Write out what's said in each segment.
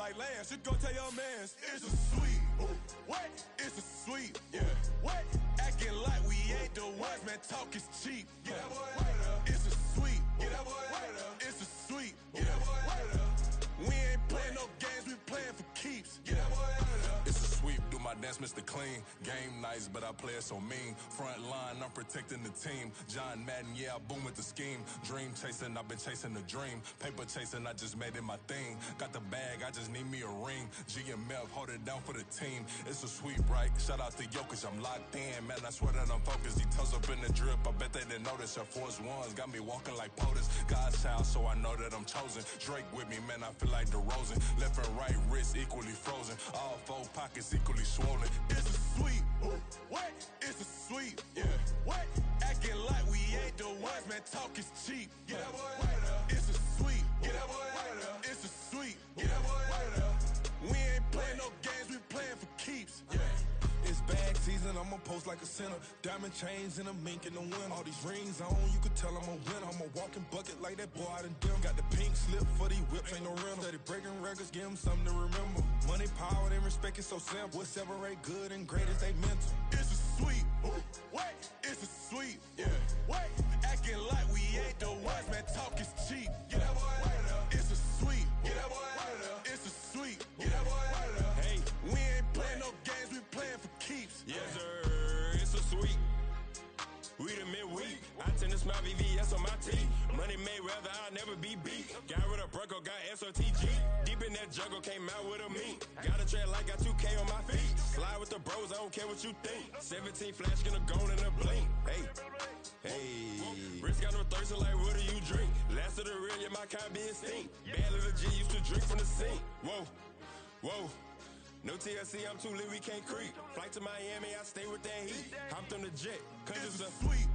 like Lance. You go tell your mans, it's a sweep. What? It's a sweep. Yeah. What? Acting like we ain't the ones, man. Talk is cheap. Yeah. It's a sweep. It's a sweep. Yeah. We ain't playing no games, we playing for keeps. Yeah. It's a sweep, do my dance, Mr. Clean. Game nice, but I play it so mean. Front line, I'm protecting the team. John Madden, yeah, I boom with the scheme. Dream chasing, I've been chasing the dream. Paper chasing, I just made it my thing. Got the bag, I just need me a ring. G and Mel, hold it down for the team. It's a sweep, right? Shout out to Jokic, I'm locked in. Man, I swear that I'm focused. He toes up in the drip, I bet they didn't notice. Your force ones got me walking like POTUS. God's child, so I know that I'm chosen. Drake with me, man, I feel like DeRozan. Left and right wrist equally frozen. All four pockets equally swollen. It's a sweep. What? It's a sweep. Yeah. What? Acting like we ain't the ones, man. Talk is cheap. Yeah. It's a sweep. It's a sweep. Yeah. We ain't playing no games, we playing for keeps. Yeah. It's bag season, I'ma post like a sinner. Diamond chains and a mink in the wind. All these rings on, you can tell I'm a winner. I'm a walking bucket like that boy out in dim. Got the pink slip for these whips, ain't no rental. Steady breaking records, give them something to remember. Money, power, and respect is so simple. What separate good and great is they mental. It's a sweep. What? It's a sweep. Yeah. What? Acting like we ain't the ones, man. Talk is cheap. Yeah. It's a sweep. It's a sweep. Hey, we ain't playing no games, we playing for keeps. Yes, sir, it's a sweep. We the midweek. I tend to smile VVS on my teeth. Money made rather I'll never be beat. Got rid of Bronco, got SOTG. Deep in that jungle, came out with a meat. Got a tread like got 2K on my feet. Slide with the bros, I don't care what you think. 17 flash, gonna go in a blink. Hey, wrist got no thirst, like what do you drink? Last of the real, yeah, my kind be extinct. Bad little G used to drink from the sink. Whoa. No TLC, I'm too lit, we can't creep. Flight to Miami, I stay with that heat. Hopped on the jet, cause it's a sweep.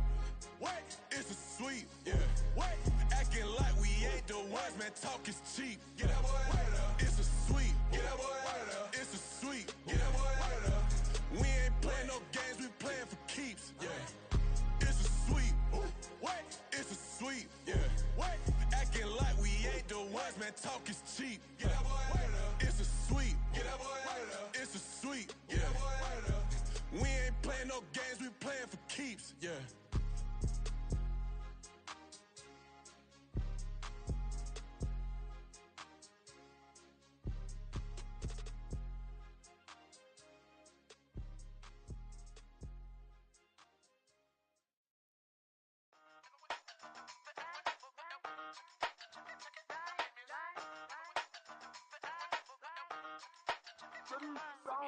What? It's a sweep. Yeah. What? Acting like we ain't the ones, man. Talk is cheap. Yeah. It's a sweep. It's a sweep. Yeah. We ain't playing no games, we playing for keeps. Yeah. It's a sweep. What? It's a sweep. Yeah. What? Acting like we ain't the ones, man. Talk is cheap. Yeah. It's a sweep. It's a sweep. Yeah. We ain't playing no games, we playing for keeps. Yeah.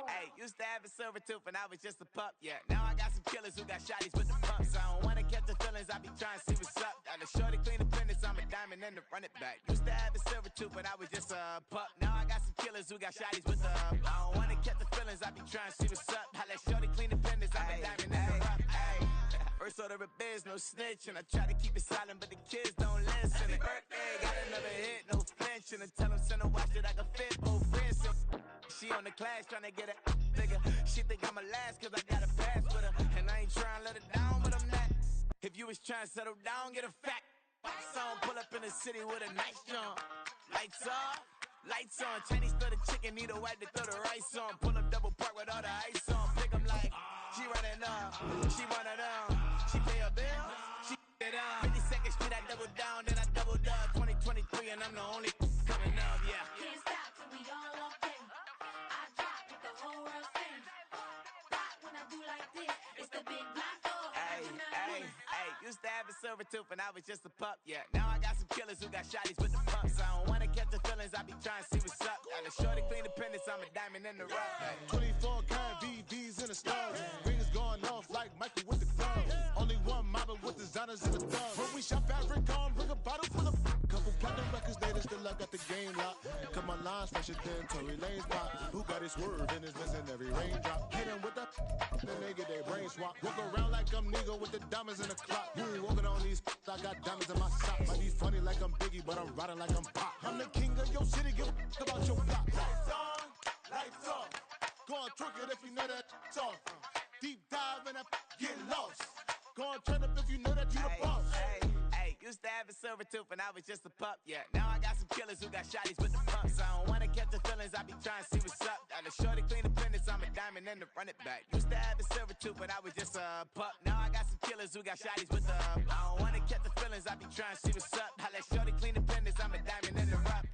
Hey, used to have a silver tooth when I was just a pup, yeah. Now I got some killers who got shotties with the pumps. I don't wanna catch the feelings, I be trying to see what's up. Got a shorty clean the business, I'm a diamond and to run it back. Used to have a silver tooth when I was just a pup. Now I got some killers who got shotties with the I don't wanna catch the feelings, I be trying to see what's up. I let shorty clean the business, I'm a diamond and to rough. First order of biz, no snitch, and I try to keep it silent, but the kids don't listen. And birthday, got another hit, no flinch, and I tell them send a watch that I can fit both wrists. She on the class tryna get a nigga. She think I'm a last cause I got a pass with her. And I ain't tryna let her down, but I'm not. If you was tryna settle down, get a fact. Song pull up in the city with a nice jump. Lights off, lights on. Chinese throw the chicken, need a wipe to throw the rice on. Pull up double park with all the ice on. Pick 'em like, she running up, she one of them. She pay her bill, she it up. 52nd Street, I double down, then I doubled up. 2023 and I'm the only coming up, yeah. Can't stop till we all okay. I drop with the whole world sing. Rock when I do like this, it's the big black door. Hey, used to have a silver tooth when I was just a pup, yeah. Now I got some killers who got shotties with the pumps. I don't wanna catch the feelings, I be trying to see what's up. Got a shorty clean the pendants, I'm a diamond in the rough. 24 karat VVs in the stars. Rings going off like Michael with the gloves. Only one model with designers in the thugs. When we shop fabric on, bring a bottle full of couple platinum records later, still I got the game locked. Cut my lines fresher than Tory Lane's pop. Who got his swerve and is missing every raindrop. Hit him with the then they get their brain swap. Walk around like I'm nigga with the diamonds in the clock. You ain't walking on these, I got diamonds in my socks. Might be funny like I'm Biggie, but I'm riding like I'm Pop. I'm the king of your city, give a about your block. Lights on, lights off. Go on, twerk it if you know that off. Deep dive and I get lost. Go on, turn up if you know that you the boss. Hey, used to have a silver tooth when I was just a pup, yeah. Now I got some killers who got shotties with the pumps. I don't wanna catch the feelings, I Got a shorty clean the finish, I'm a diamond and the run it back. Used to have a silver tooth, but I was just a pup. Now I got some killers who got shotties with the I don't wanna catch the feelings, I be trying to see what's up. I let shorty clean the finish, I'm a diamond in the rough.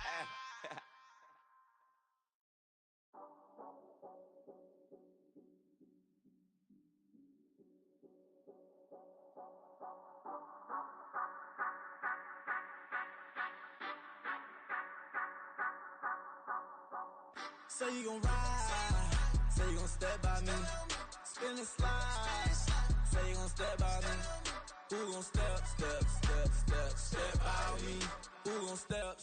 Say you gon' ride, say you gon' step by me, spin and slide, say you gon' step by me. Who gon' step by me? Who gon' step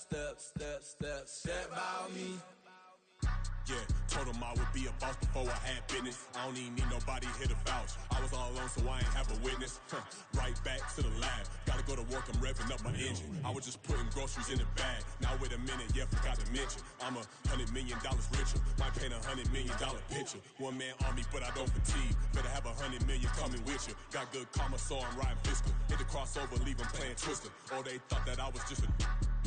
by me? Yeah, told him I would be a boss before I had business. I don't even need nobody here to vouch. I was all alone, so I ain't have a witness. Right back to the lab. Gotta go to work, I'm revving up my engine. I was just putting groceries in the bag. Now wait a minute, yeah, forgot to mention. I'm $100 million richer. Might paint $100 million picture. One man army, but I don't fatigue. Better have 100 million coming with you. Got good karma, so I'm riding fiscal. Hit the crossover, leave them playing Twister. Or they thought that I was just a...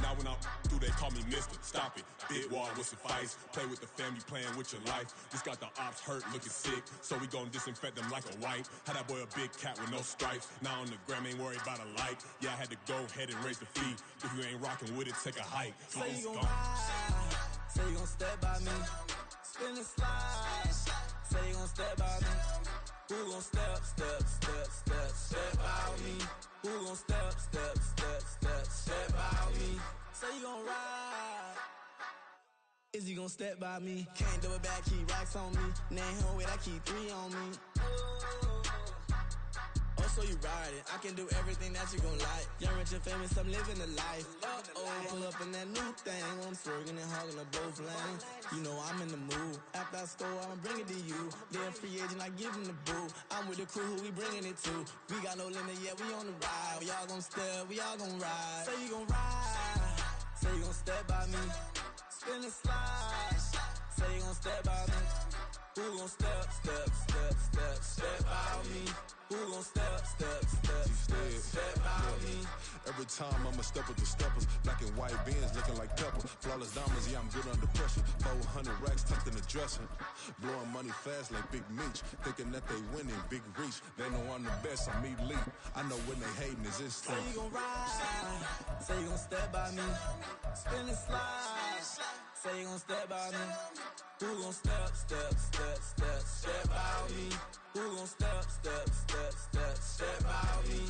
Now when I do, they call me mister. Stop it. Big wall with suffice. Play with the family, playing with your life. Just got the ops hurt, looking sick. So we gon' disinfect them like a wipe. Had that boy a big cat with no stripes. Now on the gram, ain't worried about a light. Yeah, I had to go ahead and raise the fee. If you ain't rocking with it, take a hike. Say you gon' ride. Say you gon' step by me. Spin and slide. Say you gon' step by me. Who gon' step by me? Who gon' step by me? Say you gon' ride. Is he gon' step by me? Can't do it back, keep racks on me. Name him with, I keep 3 on me. Oh, so you ride it. I can do everything that you gon' like. Young, rich, and famous, I'm living the life. Pull up in that new thing. I'm swerving and hogging up both lanes. You know I'm in the mood. After I score, I'ma bring it to you. They're a free agent, I give him the boo. I'm with the crew, who we bringing it to. We got no limit, yeah, we on the ride. We all gon' step, we all gon' ride. Say you gon' ride. Say you gon' step by me. Spin and slide. Say you gon' step by me. Who gon' step by me? Who gon' step by me? Every time I'ma step with the steppers. Black and white beans looking like pepper. Flawless diamonds, yeah, I'm good under pressure. 400 racks tucked in the dresser. Blowing money fast like Big Meech. Thinking that they winning, big reach. They know I'm the best, I'm elite. I know when they hating is instant. Say you gon' ride. Say you gon' step by me. Spin and slide. Say you gon' step by me. Who gon' step by me? Who gon' step by me?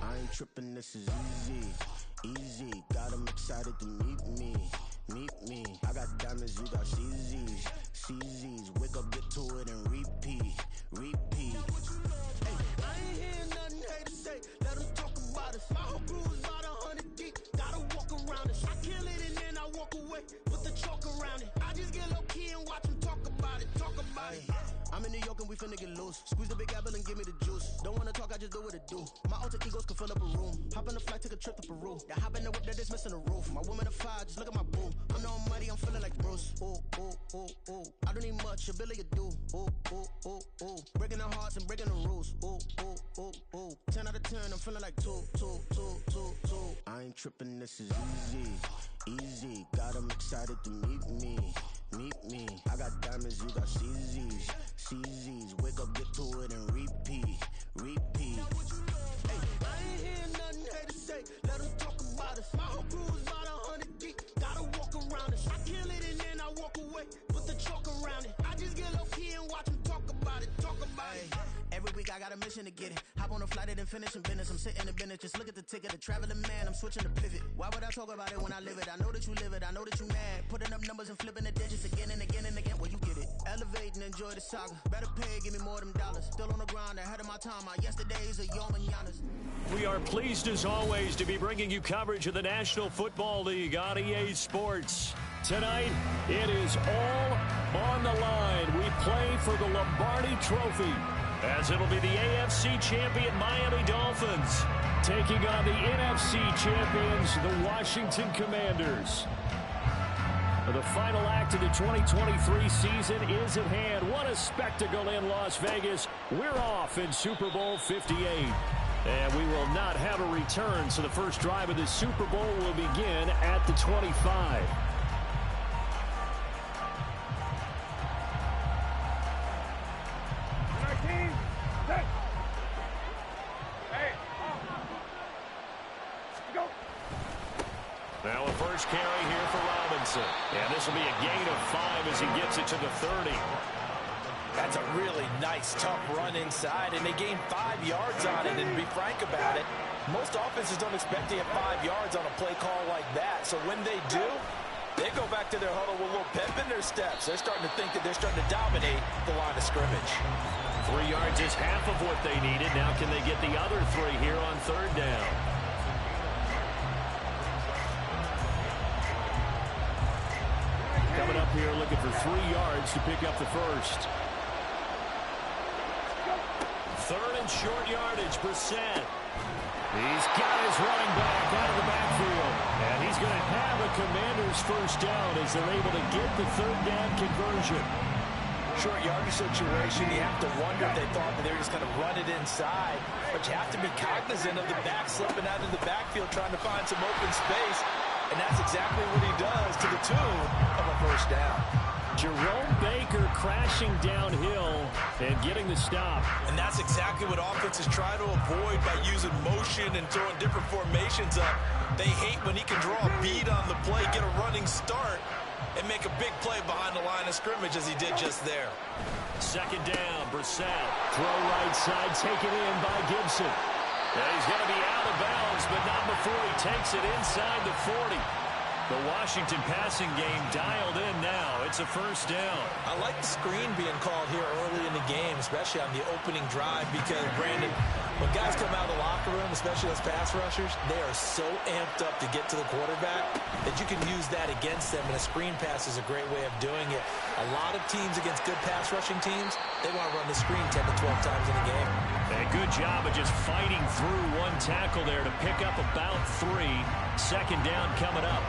I ain't trippin', this is easy, easy. Got 'em excited to meet me. I got diamonds, you got CZs. Wake up, get to it, and repeat. Hey, I ain't hear nothing haters say. Let 'em talk about us. My whole crew is about 100 deep. Gotta walk around us. I kill it and then I walk away. Put the chalk around it. I just get low key and watch 'em talk about it. I'm in New York and we finna get loose. Squeeze the big apple and give me the juice. Don't wanna talk, I just do what it do. My alter egos can fill up a room. Hop in the flight, take a trip to Peru. That hop in the whip that is missing the roof. My woman a fire, just look at my boo. I'm no money, I'm feeling like Bruce. Ooh. I don't need much, ability to do. Ooh. Breaking the hearts and breaking the rules. Ooh. 10 out of 10, I'm feeling like two. I ain't tripping, this is easy. Got 'em excited to meet me. I got diamonds, you got CZs. Wake up, get to it, and repeat. Hey, I ain't hear nothing haters say. Let 'em talk about us. My whole crew is about 100 deep. Gotta walk around us. I kill it and then I walk away. Put the chalk around it. I just get low key and watch 'em talk about it. Every week I got a mission to get it. Hop on a flight and then finish in business. I'm sitting in business, just look at the ticket. A traveling man, I'm switching to pivot. Why would I talk about it when I live it? I know that you live it, I know that you mad. Putting up numbers and flipping the digits again and again. Well, you get it. Elevate and enjoy the saga. Better pay, give me more of them dollars. Still on the grind, ahead of my time. My yesterdays are your mananas. We are pleased as always to be bringing you coverage of the National Football League on EA Sports. Tonight, it is all on the line. We play for the Lombardi Trophy, as it'll be the AFC champion Miami Dolphins taking on the NFC champions, the Washington Commanders. The final act of the 2023 season is at hand. What a spectacle in Las Vegas. We're off in Super Bowl 58. And we will not have a return, so the first drive of the Super Bowl will begin at the 25. Now a first carry here for Robinson. And this will be a gain of 5 as he gets it to the 30. That's a really nice, tough run inside, and they gained 5 yards on it. And to be frank about it, most offenses don't expect to get 5 yards on a play call like that. So when they do, they go back to their huddle with a little pep in their steps. They're starting to think that they're starting to dominate the line of scrimmage. 3 yards is half of what they needed. Now can they get the other 3 here on third down? Coming up here looking for 3 yards to pick up the first. Third and short yardage, Brissett. He's got his running back out of the backfield. And he's going to have a Commander's first down as they're able to get the third down conversion. Short yardage situation, you have to wonder if they thought that they were just going to run it inside. But you have to be cognizant of the back slipping out of the backfield trying to find some open space. And that's exactly what he does to the tune of a first down. Jerome Baker crashing downhill and getting the stop. And that's exactly what offenses try to avoid by using motion and throwing different formations up. They hate when he can draw a bead on the play, get a running start, and make a big play behind the line of scrimmage as he did just there. Second down, Brissett. Throw right side, taken in by Gibson. And he's going to be out of bounds, but not before he takes it inside the 40. The Washington passing game dialed in now. It's a first down. I like the screen being called here early in the game, especially on the opening drive, because, Brandon, when guys come out of the locker room, especially those pass rushers, they are so amped up to get to the quarterback that you can use that against them, and a screen pass is a great way of doing it. A lot of teams against good pass rushing teams, they want to run the screen 10 to 12 times in a game. A good job of just fighting through one tackle there to pick up about 3. Second down coming up.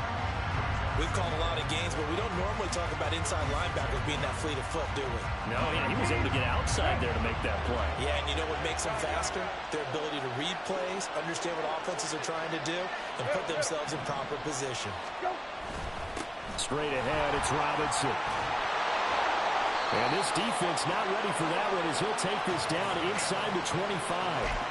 We've called a lot of games, but we don't normally talk about inside linebackers being that fleet of foot, do we? No, yeah, he was able to get outside there to make that play. Yeah, and you know what makes them faster? Their ability to read plays, understand what offenses are trying to do, and put themselves in proper position. Straight ahead, it's Robinson. And this defense not ready for that one as he'll take this down inside the 25.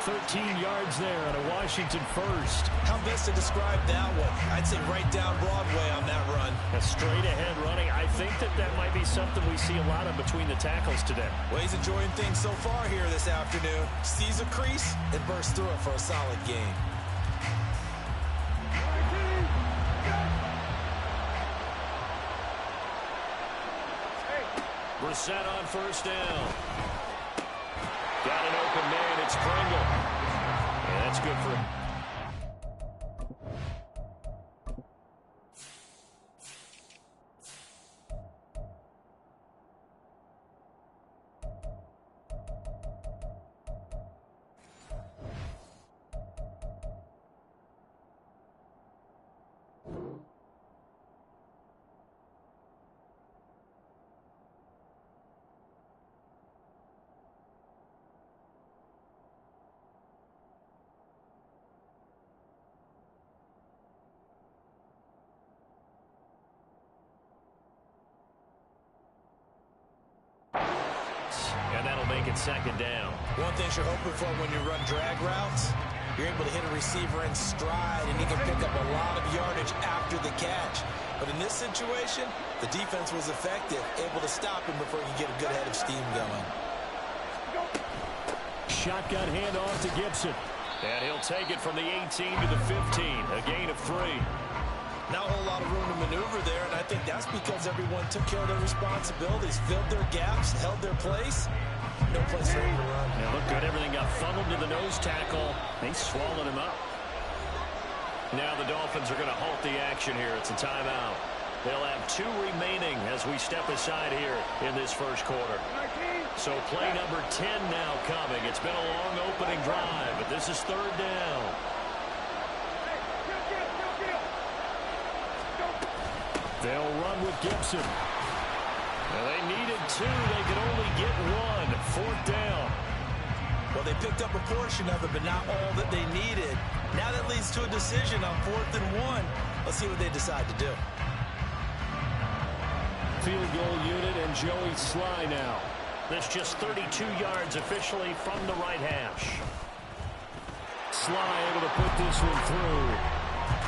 13 yards there on a Washington first. How best to describe that one? I'd say right down Broadway on that run. A straight ahead running. I think that might be something we see a lot of between the tackles today. Well, he's enjoying things so far here this afternoon. Sees a crease and bursts through it for a solid gain. Brissett on first down. Got an open man, it's Pringle. And that's good for him. Second down. One thing you're hoping for when you run drag routes, you're able to hit a receiver in stride, and he can pick up a lot of yardage after the catch. But in this situation, the defense was effective, able to stop him before he could get a good head of steam going. Shotgun handoff to Gibson. And he'll take it from the 18 to the 15, a gain of 3. Not a whole lot of room to maneuver there, and I think that's because everyone took care of their responsibilities, filled their gaps, held their place. No place for him to run. It looked good. Everything got funneled to the nose tackle. They swallowed him up. Now the Dolphins are going to halt the action here. It's a timeout. They'll have 2 remaining as we step aside here in this first quarter. So play number 10 now coming. It's been a long opening drive, but this is third down. They'll run with Gibson. Well, they needed 2. They could only get 1. 4th down. Well, they picked up a portion of it, but not all that they needed. Now that leads to a decision on 4th and 1. Let's see what they decide to do. Field goal unit and Joey Sly now. This just 32 yards officially from the right hash. Sly able to put this one through.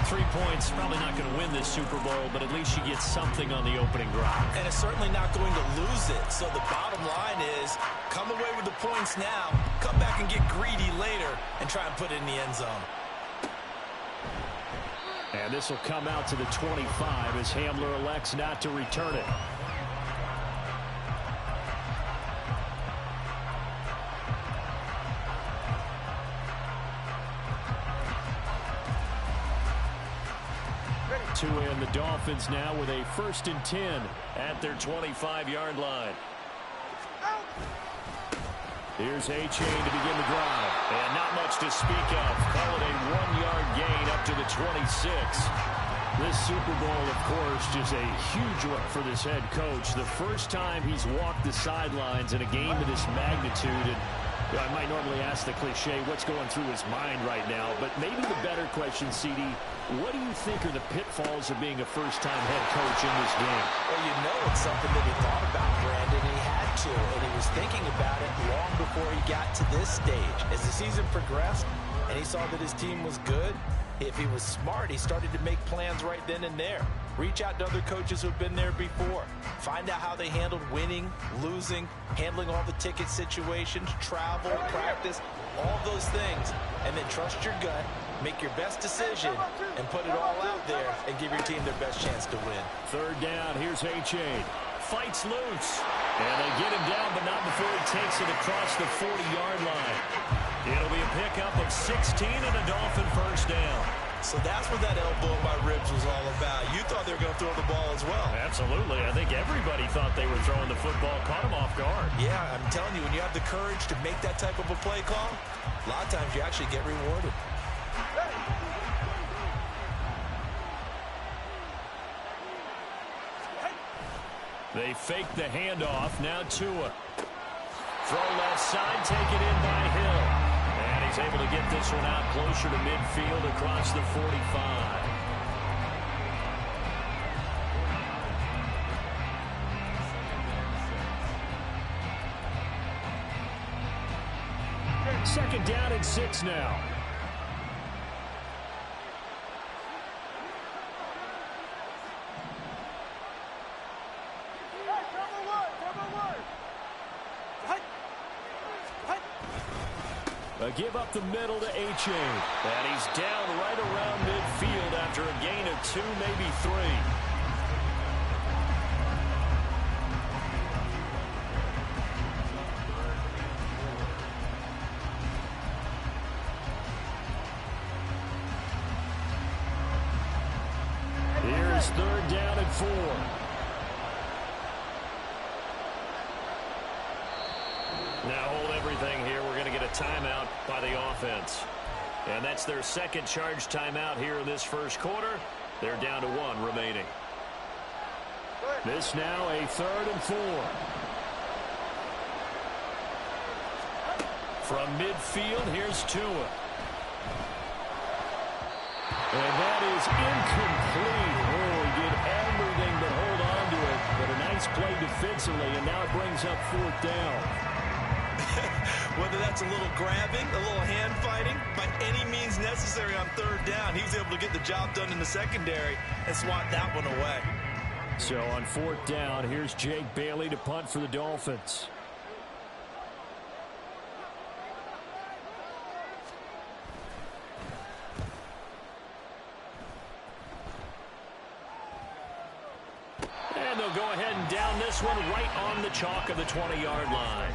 3 points, probably not going to win this Super Bowl, but at least you get something on the opening drive. And it's certainly not going to lose it. So the bottom line is, come away with the points now, come back and get greedy later, and try and put it in the end zone. And this will come out to the 25 as Hamler elects not to return it. To end the Dolphins now with a 1st and 10 at their 25-yard line. Here's A-Chain to begin the drive. And not much to speak of. Call it a 1-yard gain up to the 26. This Super Bowl, of course, just a huge one for this head coach. The first time he's walked the sidelines in a game of this magnitude. And I might normally ask the cliche, what's going through his mind right now? But maybe the better question, CD, what do you think are the pitfalls of being a first-time head coach in this game? Well, you know it's something that he thought about, Brandon. He had to, and he was thinking about it long before he got to this stage. As the season progressed and he saw that his team was good, if he was smart, he started to make plans right then and there. Reach out to other coaches who've been there before. Find out how they handled winning, losing, handling all the ticket situations, travel, practice, all those things. And then trust your gut, make your best decision, and put it all out there and give your team their best chance to win. 3rd down, here's A-Chain. Fights loose. And they get him down, but not before he takes it across the 40-yard line. It'll be a pickup of 16 and a Dolphin 1st down. So that's what that elbow in my ribs was all about. You thought they were going to throw the ball as well. Absolutely. I think everybody thought they were throwing the football, caught him off guard. Yeah, I'm telling you, when you have the courage to make that type of a play call, a lot of times you actually get rewarded. They fake the handoff. Now Tua. Throw left side, taken in by Hill. And he's able to get this one out closer to midfield across the 45. Second down and 6 now. A give up the middle to A-Chain. And he's down right around midfield after a gain of 2, maybe 3. Here's 3rd down and 4. Now hold everything here. We're going to get a timeout by the offense. And that's their second charge timeout here in this first quarter. They're down to 1 remaining. This now a 3rd and 4. From midfield, here's Tua. And that is incomplete. Oh, he did everything but hold on to it. But a nice play defensively, and now it brings up 4th down. Whether that's a little grabbing, a little hand fighting, by any means necessary on 3rd down, he was able to get the job done in the secondary and swat that one away. So on 4th down, here's Jake Bailey to punt for the Dolphins. And they'll go ahead and down this one right on the chalk of the 20-yard line.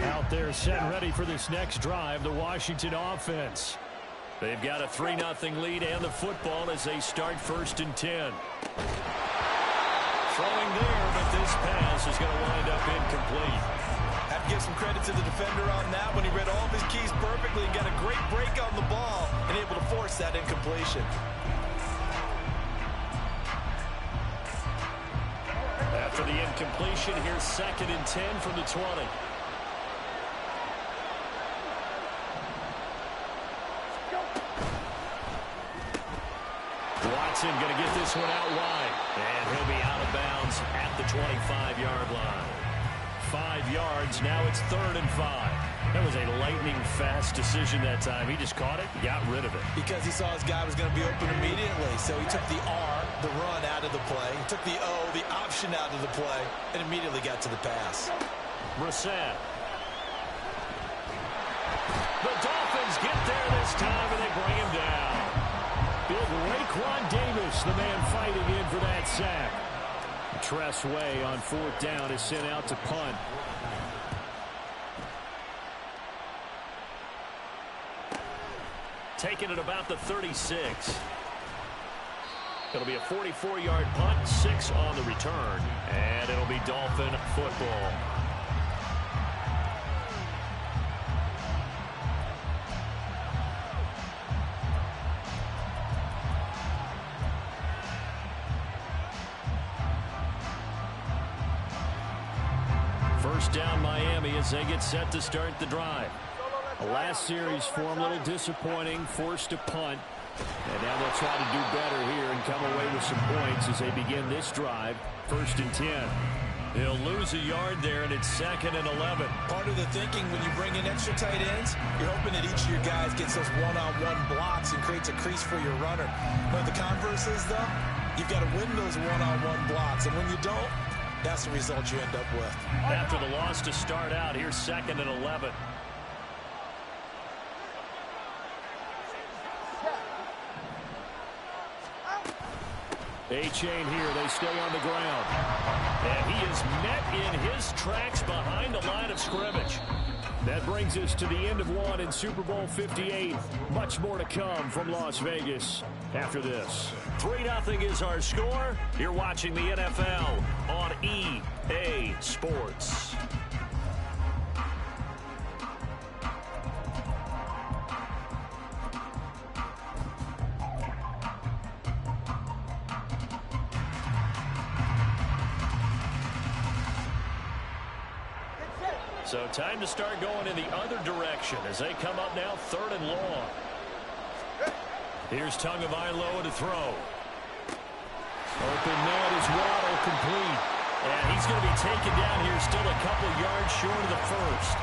Out there set and ready for this next drive, the Washington offense. They've got a 3-0 lead and the football as they start 1st and 10. Throwing there, but this pass is going to wind up incomplete. Have to give some credit to the defender on that when he read all of his keys perfectly and got a great break on the ball and able to force that incompletion. After the incompletion, here's 2nd and 10 from the 20. Watson going to get this one out wide. And he'll be out of bounds at the 25-yard line. 5 yards, now it's 3rd and 5. That was a lightning-fast decision that time. He just caught it, got rid of it. Because he saw his guy was going to be open immediately. So he took the R, the run, out of the play. He took the O, the option, out of the play, and immediately got to the pass. Brissett. The Dolphins get there this time, and they bring him down. Big Raekwon Davis, the man fighting in for that sack. Tress Way on 4th down is sent out to punt. Taking it about the 36. It'll be a 44-yard punt, 6 on the return, and it'll be Dolphin football. First down Miami as they get set to start the drive. The last series for them, a little disappointing, forced to punt. And now they'll try to do better here and come away with some points as they begin this drive. 1st and 10. They'll lose a yard there, and it's 2nd and 11. Part of the thinking when you bring in extra tight ends, you're hoping that each of your guys gets those one-on-one blocks and creates a crease for your runner. But the converse is, though, you've got to win those one-on-one blocks. And when you don't, that's the result you end up with. After the loss to start out, here's 2nd and 11. A-chain here. They stay on the ground. And he is met in his tracks behind the line of scrimmage. That brings us to the end of one in Super Bowl 58. Much more to come from Las Vegas after this. 3-0 is our score. You're watching the NFL on EA Sports. So time to start going in the other direction as they come up now 3rd and long. Here's Tagovailoa to throw. Open man is Waddle, complete. And he's going to be taken down here still a couple yards short of the first.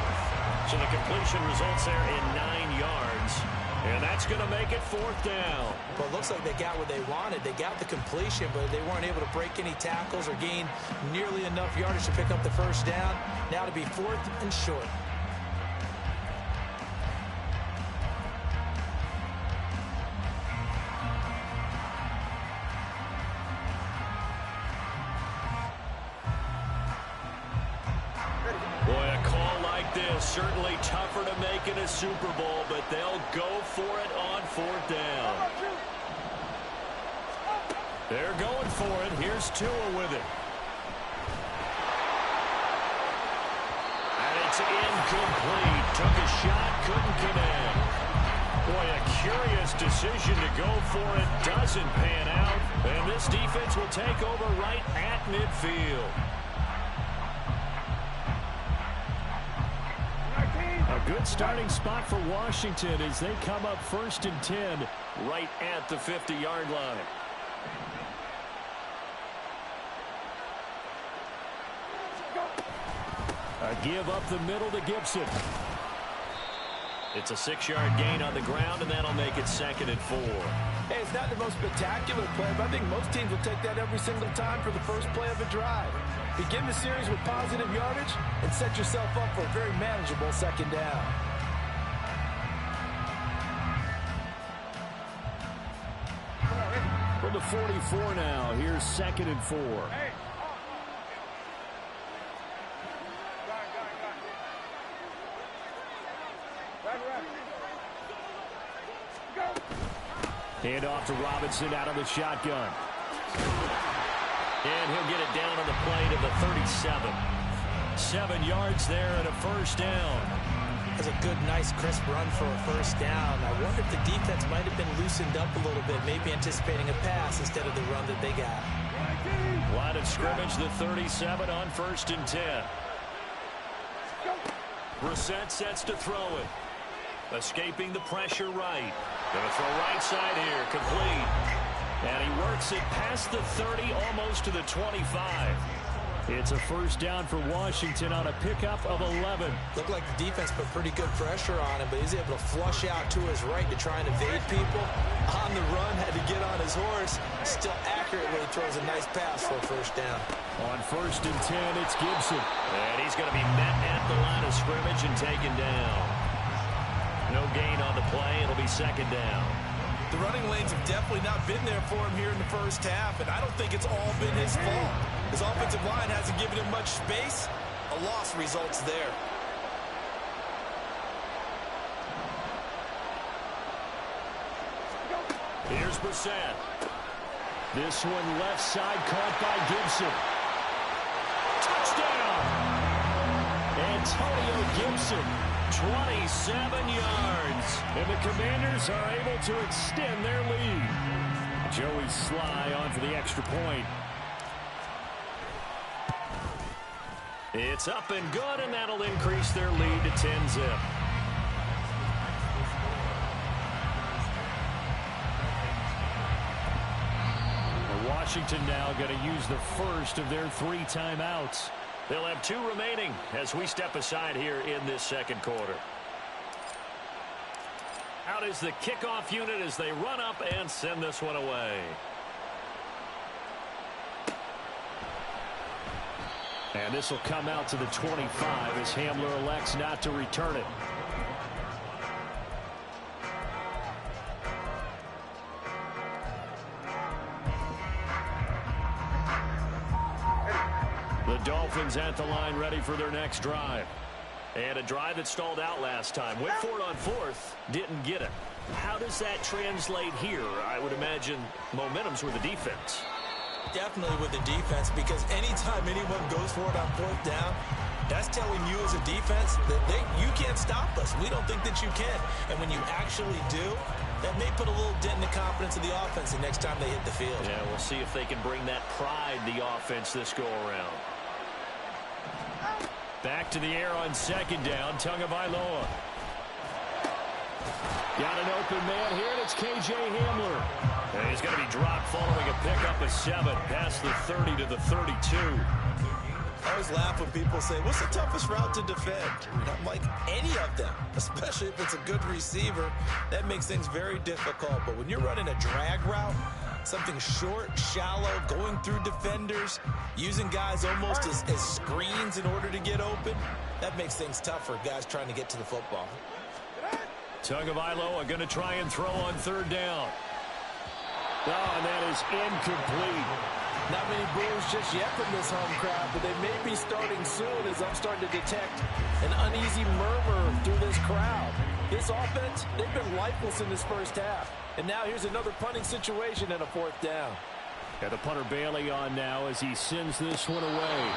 So the completion results there in 9 yards. And that's going to make it 4th down. Well, it looks like they got what they wanted. They got the completion, but they weren't able to break any tackles or gain nearly enough yardage to pick up the first down. Now to be 4th and short. Boy, a call like this, certainly tougher to make in a Super Bowl, but they'll go for it on 4th down. They're going for it. Here's Tua with it. And it's incomplete. Took a shot, couldn't connect. Boy, a curious decision to go for it. Doesn't pan out. And this defense will take over right at midfield. A good starting spot for Washington as they come up 1st and 10 right at the 50-yard line. A give up the middle to Gibson. It's a 6-yard gain on the ground, and that'll make it 2nd and 4. Hey, it's not the most spectacular play, but I think most teams will take that every single time for the first play of a drive. Begin the series with positive yardage and set yourself up for a very manageable 2nd down. From the 44 now, here's 2nd and 4. Hand off to Robinson out of the shotgun. And he'll get it down on the play to the 37. 7 yards there and a first down. That's a good, nice, crisp run for a first down. I wonder if the defense might have been loosened up a little bit, maybe anticipating a pass instead of the run that they got. Line of scrimmage, the 37 on 1st and 10. Brissett sets to throw it. Escaping the pressure right. Going to throw right side here, complete. And he works it past the 30, almost to the 25. It's a first down for Washington on a pickup of 11. Looked like the defense put pretty good pressure on him, but he's able to flush out to his right to try and evade people. On the run, had to get on his horse. Still accurately throws a nice pass for a first down. On 1st and 10, it's Gibson. And he's going to be met at the line of scrimmage and taken down. No gain on the play. It'll be 2nd down. The running lanes have definitely not been there for him here in the first half, and I don't think it's all been his fault. His offensive line hasn't given him much space. A loss results there. Here's Brissett. This one left side caught by Gibson. Touchdown! Antonio Gibson, 27 yards. And the Commanders are able to extend their lead. Joey Sly on for the extra point. It's up and good, and that'll increase their lead to 10-zip. Washington now going to use the first of their 3 timeouts. They'll have 2 remaining as we step aside here in this 2nd quarter. Out is the kickoff unit as they run up and send this one away. And this will come out to the 25 as Hamler elects not to return it. The Dolphins at the line ready for their next drive. And a drive that stalled out last time. Went for it on 4th, didn't get it. How does that translate here? I would imagine momentum's with the defense. Definitely with the defense, because anytime anyone goes for it on 4th down, that's telling you as a defense that you can't stop us. We don't think that you can. And when you actually do, that may put a little dent in the confidence of the offense the next time they hit the field. Yeah, we'll see if they can bring that pride the offense this go-around. Back to the air on 2nd down, Tagovailoa. Got an open man here, and it's K.J. Hamler. And he's going to be dropped following a pickup of 7, past the 30 to the 32. I always laugh when people say, what's the toughest route to defend? And I'm like, any of them, especially if it's a good receiver. That makes things very difficult. But when you're running a drag route, something short, shallow, going through defenders, using guys almost as screens in order to get open, that makes things tough for guys trying to get to the football. Tagovailoa going to try and throw on 3rd down. Oh, and that is incomplete. Not many boos just yet from this home crowd, but they may be starting soon as I'm starting to detect an uneasy murmur through this crowd. This offense, they've been lifeless in this first half. And now here's another punting situation and a 4th down. Got the punter Bailey on now as he sends this one away.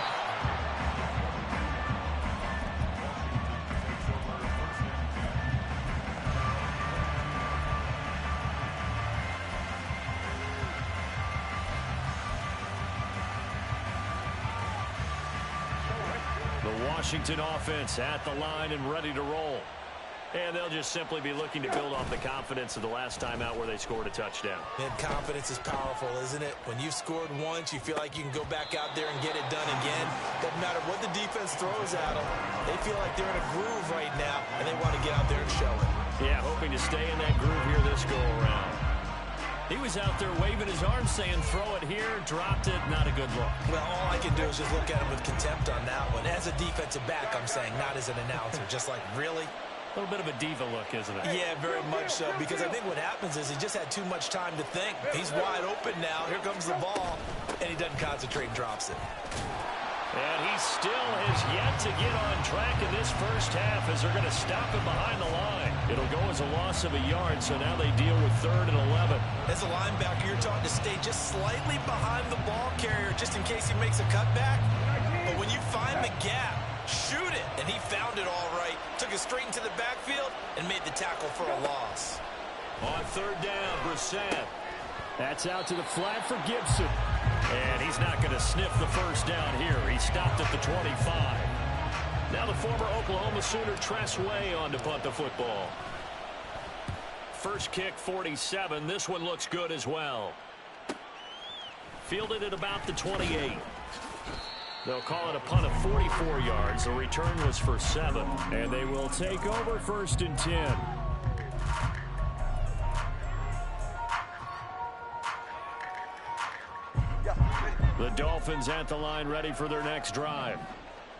Washington offense at the line and ready to roll. And they'll just simply be looking to build off the confidence of the last time out where they scored a touchdown. And confidence is powerful, isn't it? When you've scored once, you feel like you can go back out there and get it done again. Doesn't matter what the defense throws at them. They feel like they're in a groove right now, and they want to get out there and show it. Yeah, hoping to stay in that groove here this go-around. He was out there waving his arms saying, throw it here, dropped it, not a good look. Well, all I can do is just look at him with contempt on that one. As a defensive back, I'm saying, not as an announcer. Just like, really? A little bit of a diva look, isn't it? Yeah, very much so, because I think what happens is he just had too much time to think. He's wide open now. Here comes the ball, and he doesn't concentrate and drops it. And he still has yet to get on track in this first half as they're going to stop him behind the line. It'll go as a loss of a yard, so now they deal with 3rd and 11. As a linebacker, you're taught to stay just slightly behind the ball carrier just in case he makes a cutback. But when you find the gap, it straight into the backfield and made the tackle for a loss. On third down, Brissett. That's out to the flat for Gibson. And he's not going to sniff the first down here. He stopped at the 25. Now the former Oklahoma Sooner Tress Way on to punt the football. First kick, 47. This one looks good as well. Fielded at about the 28. They'll call it a punt of 44 yards. The return was for 7. And they will take over first and 10. The Dolphins at the line ready for their next drive.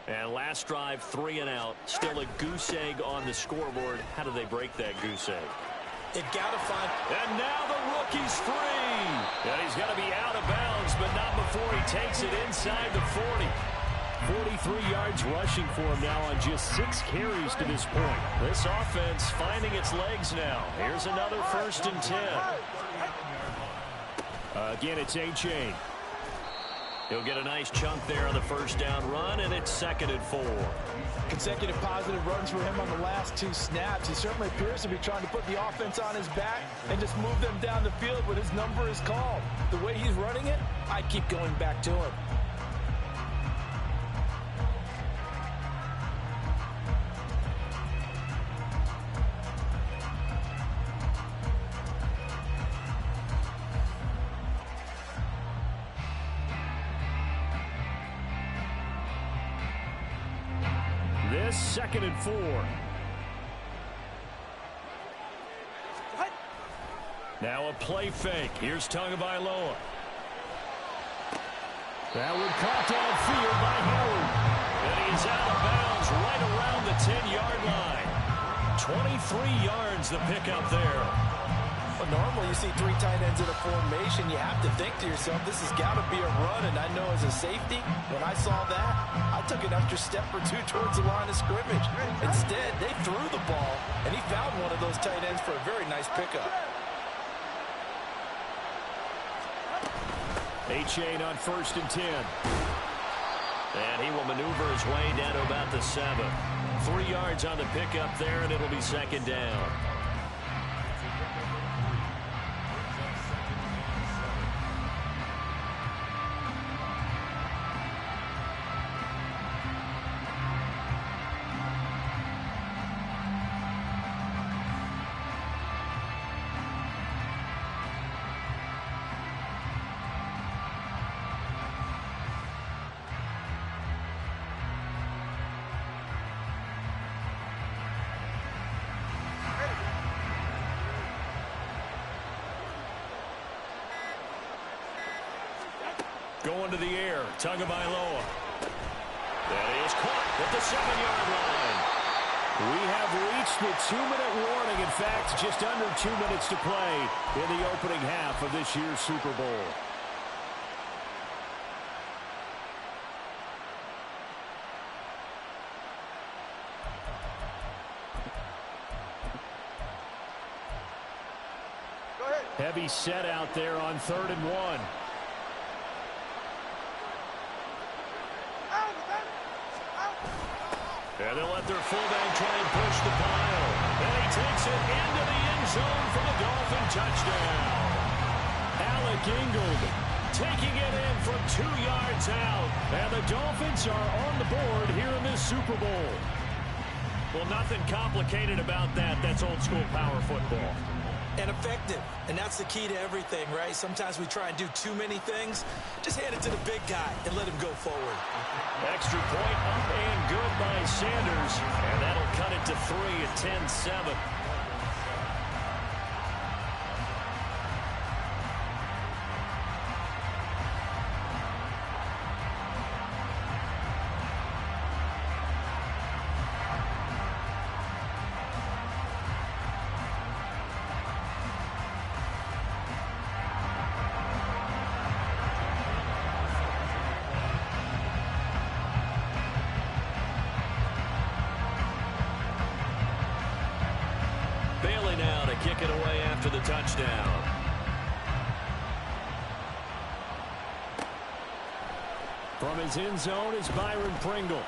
And last drive, 3 and out. Still a goose egg on the scoreboard. How do they break that goose egg? They've got to find... And now the rookie's free. And he's got to be out of bounds, but not before he takes it inside the 40. 43 yards rushing for him now on just 6 carries to this point. This offense finding its legs now. Here's another first and 10. Again, it's A-Chain. He'll get a nice chunk there on the first down run, and it's 2nd and 4. Consecutive positive runs for him on the last 2 snaps. He certainly appears to be trying to put the offense on his back and just move them down the field when his number is called. The way he's running it, I keep going back to him. This 2nd and 4. Now a play fake. Here's Tagovailoa. That one caught downfield by Howard. And he's out of bounds right around the 10-yard line. 23 yards the pickup there. But normally you see 3 tight ends in a formation. You have to think to yourself, this has got to be a run. And I know as a safety, when I saw that, I took an extra step or 2 towards the line of scrimmage. Instead, they threw the ball, and he found one of those tight ends for a very nice pickup. A-Chain on 1st and 10. And he will maneuver his way down to about the 7. 3 yards on the pickup there, and it'll be 2nd down. Going to the air, Tagovailoa. That is caught at the 7-yard line. We have reached the 2-minute warning. In fact, just under 2 minutes to play in the opening half of this year's Super Bowl. Heavy set out there on 3rd and 1. And they'll let their fullback try and push the pile. And he takes it into the end zone for the Dolphin touchdown. Alec Ingold taking it in from 2 yards out. And the Dolphins are on the board here in this Super Bowl. Well, nothing complicated about that. That's old school power football. And effective. And that's the key to everything, right? Sometimes we try and do too many things. Just hand it to the big guy and let him go forward. Extra point up and good by Sanders. And that'll cut it to 3 at 10-7. Now to kick it away after the touchdown. From his end zone is Byron Pringle.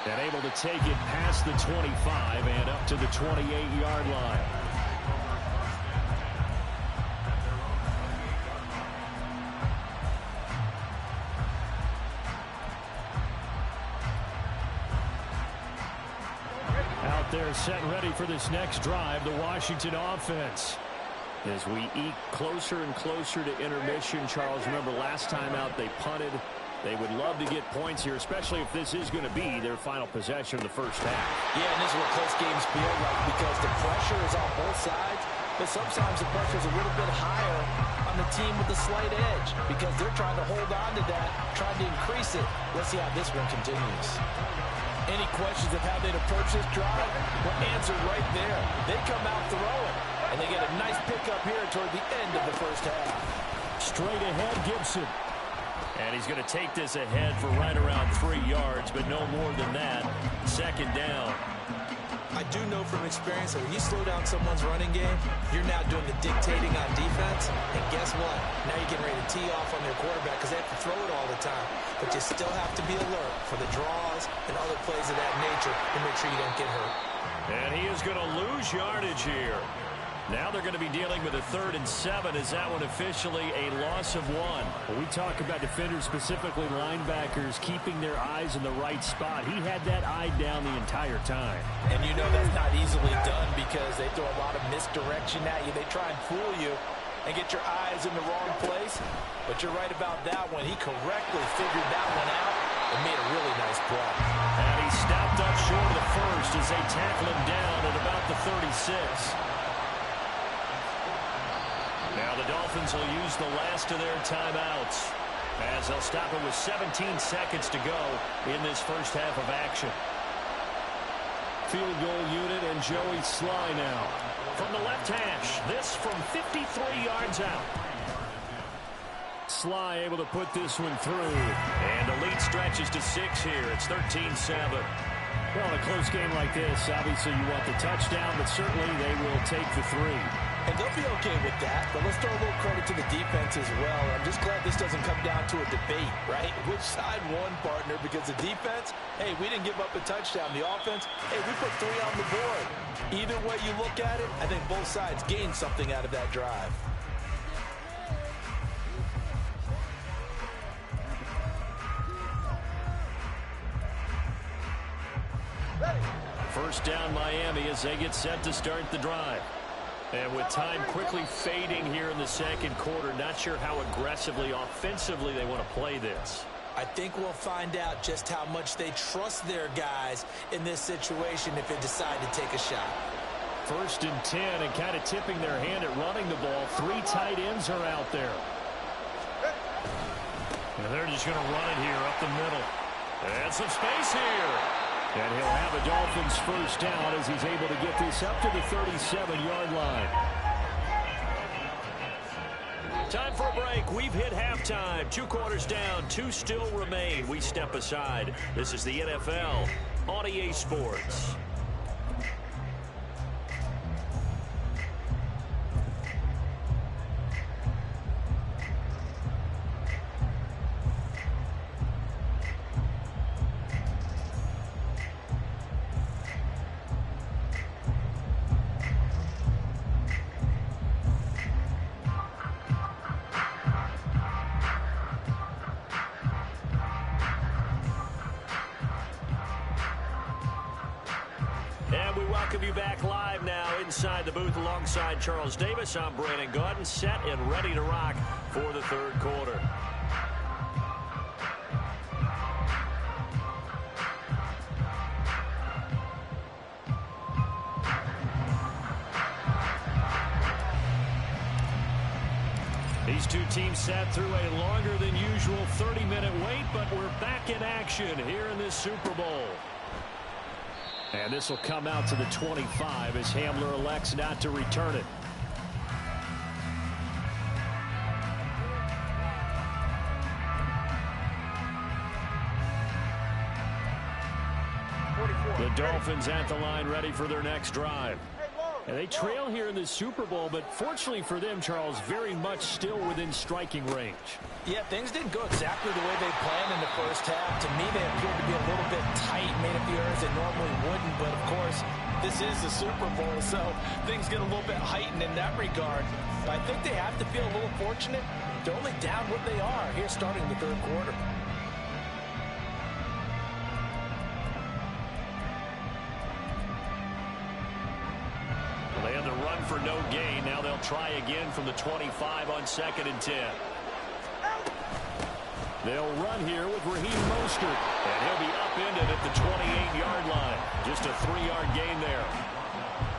And able to take it past the 25 and up to the 28-yard line. Out there set and ready for this next drive, the Washington offense. As we eke closer and closer to intermission, Charles, remember last time out they punted. They would love to get points here, especially if this is going to be their final possession of the first half. Yeah, and this is what close games feel like because the pressure is on both sides, but sometimes the pressure is a little bit higher on the team with the slight edge because they're trying to hold on to that, trying to increase it. Let's see how this one continues. Any questions of how they'd approach this drive? Well, answer right there. They come out throwing, and they get a nice pickup here toward the end of the first half. Straight ahead, Gibson. And he's going to take this ahead for right around 3 yards, but no more than that. Second down. I do know from experience that when you slow down someone's running game, you're now doing the dictating on defense. And guess what? Now you're getting ready to tee off on their quarterback because they have to throw it all the time. But you still have to be alert for the draws and other plays of that nature to make sure you don't get hurt. And he is going to lose yardage here. Now they're going to be dealing with a 3rd and 7. Is that one officially a loss of 1? When we talk about defenders, specifically linebackers, keeping their eyes in the right spot. He had that eye down the entire time. And you know that's not easily done because they throw a lot of misdirection at you. They try and fool you and get your eyes in the wrong place. But you're right about that one. He correctly figured that one out and made a really nice play. And he stopped up short of the first as they tackle him down at about the 36. Now the Dolphins will use the last of their timeouts as they'll stop it with 17 seconds to go in this first half of action. Field goal unit and Joey Sly now. From the left hash, this from 53 yards out. Sly able to put this one through. And the lead stretches to 6 here. It's 13-7. Well, in a close game like this, obviously you want the touchdown, but certainly they will take the 3. And they'll be okay with that, but let's throw a little credit to the defense as well. I'm just glad this doesn't come down to a debate, right? Which side won, partner? Because the defense, hey, we didn't give up a touchdown. The offense, hey, we put 3 on the board. Either way you look at it, I think both sides gained something out of that drive. First down Miami as they get set to start the drive. And with time quickly fading here in the second quarter, not sure how aggressively, offensively they want to play this. I think we'll find out just how much they trust their guys in this situation if they decide to take a shot. 1st and 10 and kind of tipping their hand at running the ball. 3 tight ends are out there. And they're just going to run it here up the middle. And some space here. And he'll have a Dolphins first down as he's able to get this up to the 37-yard line. Time for a break. We've hit halftime. 2 quarters down. 2 still remain. We step aside. This is the NFL on EA Sports. Inside the booth alongside Charles Davis, I'm Brandon Gaudin, set and ready to rock for the 3rd quarter. These two teams sat through a longer than usual 30-minute wait, but we're back in action here in this Super Bowl. And this will come out to the 25 as Hamler elects not to return it. The Dolphins at the line ready for their next drive. And they trail here in the Super Bowl, but fortunately for them, Charles, very much still within striking range. Yeah, things didn't go exactly the way they planned in the first half. To me, they appeared to be a little bit tight, made a few errors they normally wouldn't. But, of course, this is the Super Bowl, so things get a little bit heightened in that regard. But I think they have to feel a little fortunate. They're only down what they are here starting the third quarter. They had the run for no gain. Now they'll try again from the 25 on 2nd and 10. They'll run here with Raheem Mostert, and he'll be upended at the 28-yard line. Just a 3-yard gain there.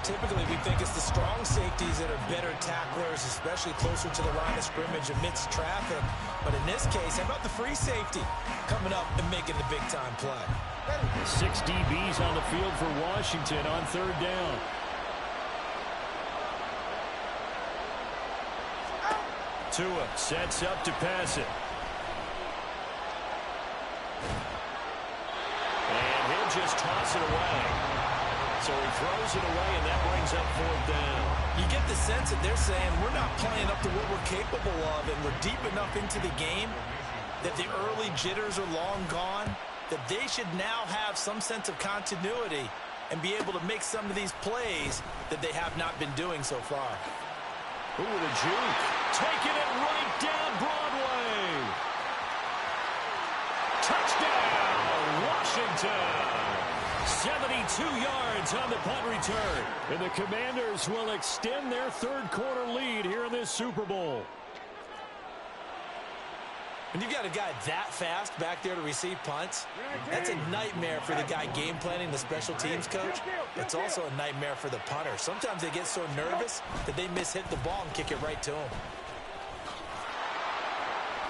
Typically, we think it's the strong safeties that are better tacklers, especially closer to the line of scrimmage amidst traffic. But in this case, how about the free safety coming up and making the big-time play? 6 DBs on the field for Washington on 3rd down. Tua sets up to pass it. And he'll just toss it away. So he throws it away, and that brings up 4th down. You get the sense that they're saying we're not playing up to what we're capable of, and we're deep enough into the game that the early jitters are long gone, that they should now have some sense of continuity and be able to make some of these plays that they have not been doing so far. Ooh, the juke. Taking it right down Broadway. Touchdown, Washington. 72 yards on the punt return. And the Commanders will extend their third quarter lead here in this Super Bowl. When you've got a guy that fast back there to receive punts, that's a nightmare for the guy game planning, the special teams coach. It's also a nightmare for the punter. Sometimes they get so nervous that they miss-hit the ball and kick it right to him.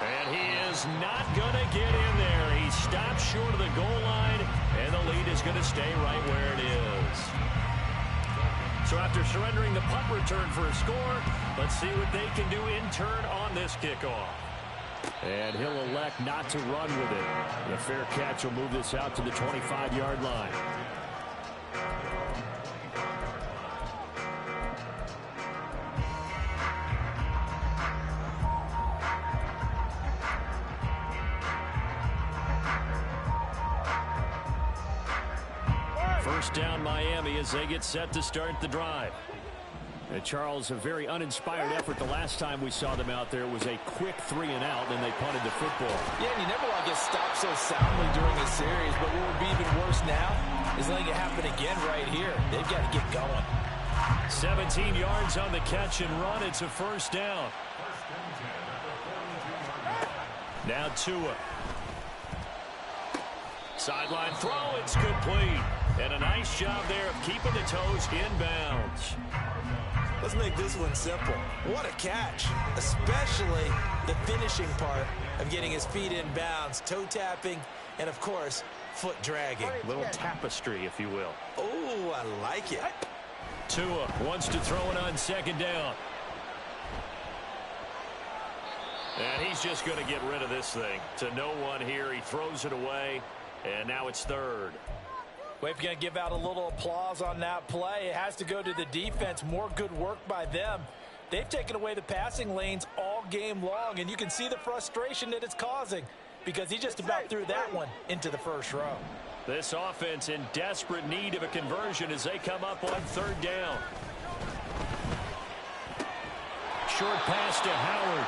And he is not going to get in there. He stops short of the goal line, and the lead is going to stay right where it is. So after surrendering the punt return for a score, let's see what they can do in turn on this kickoff. And he'll elect not to run with it. The fair catch will move this out to the 25-yard line. First down Miami as they get set to start the drive. And Charles, a very uninspired effort the last time we saw them out there was a quick 3-and-out, and they punted the football. Yeah, and you never want to get stopped so soundly during a series, but what would be even worse now is letting it happen again right here. They've got to get going. 17 yards on the catch and run. It's a first down. Now Tua. Sideline throw, it's complete. And a nice job there of keeping the toes inbounds. Let's make this one simple. What a catch, especially the finishing part of getting his feet in bounds, toe tapping, and, of course, foot dragging. A little tapestry, if you will. Oh, I like it. Tua wants to throw it on 2nd down. And he's just going to get rid of this thing. To no one here, he throws it away, and now it's 3rd. We're going to give out a little applause on that play. It has to go to the defense. More good work by them. They've taken away the passing lanes all game long, and you can see the frustration that it's causing because he just about threw that one into the first row. This offense in desperate need of a conversion as they come up on 3rd down. Short pass to Howard,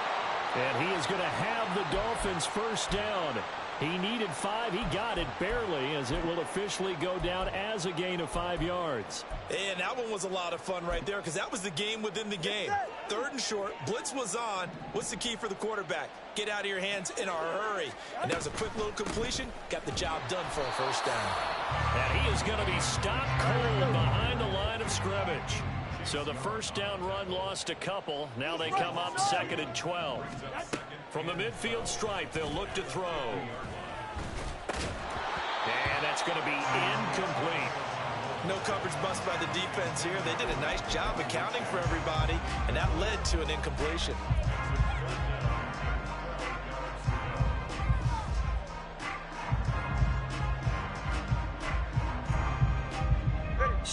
and he is going to have the Dolphins first down. He needed 5. He got it barely as it will officially go down as a gain of 5 yards. And that one was a lot of fun right there because that was the game within the game. 3rd and short. Blitz was on. What's the key for the quarterback? Get out of your hands in a hurry. And that was a quick little completion. Got the job done for a first down. And he is going to be stopped cold behind the line of scrimmage. So the first down run lost a couple. Now they come up 2nd and 12. From the midfield stripe, they'll look to throw. And that's going to be incomplete. No coverage bust by the defense here. They did a nice job accounting for everybody, and that led to an incompletion.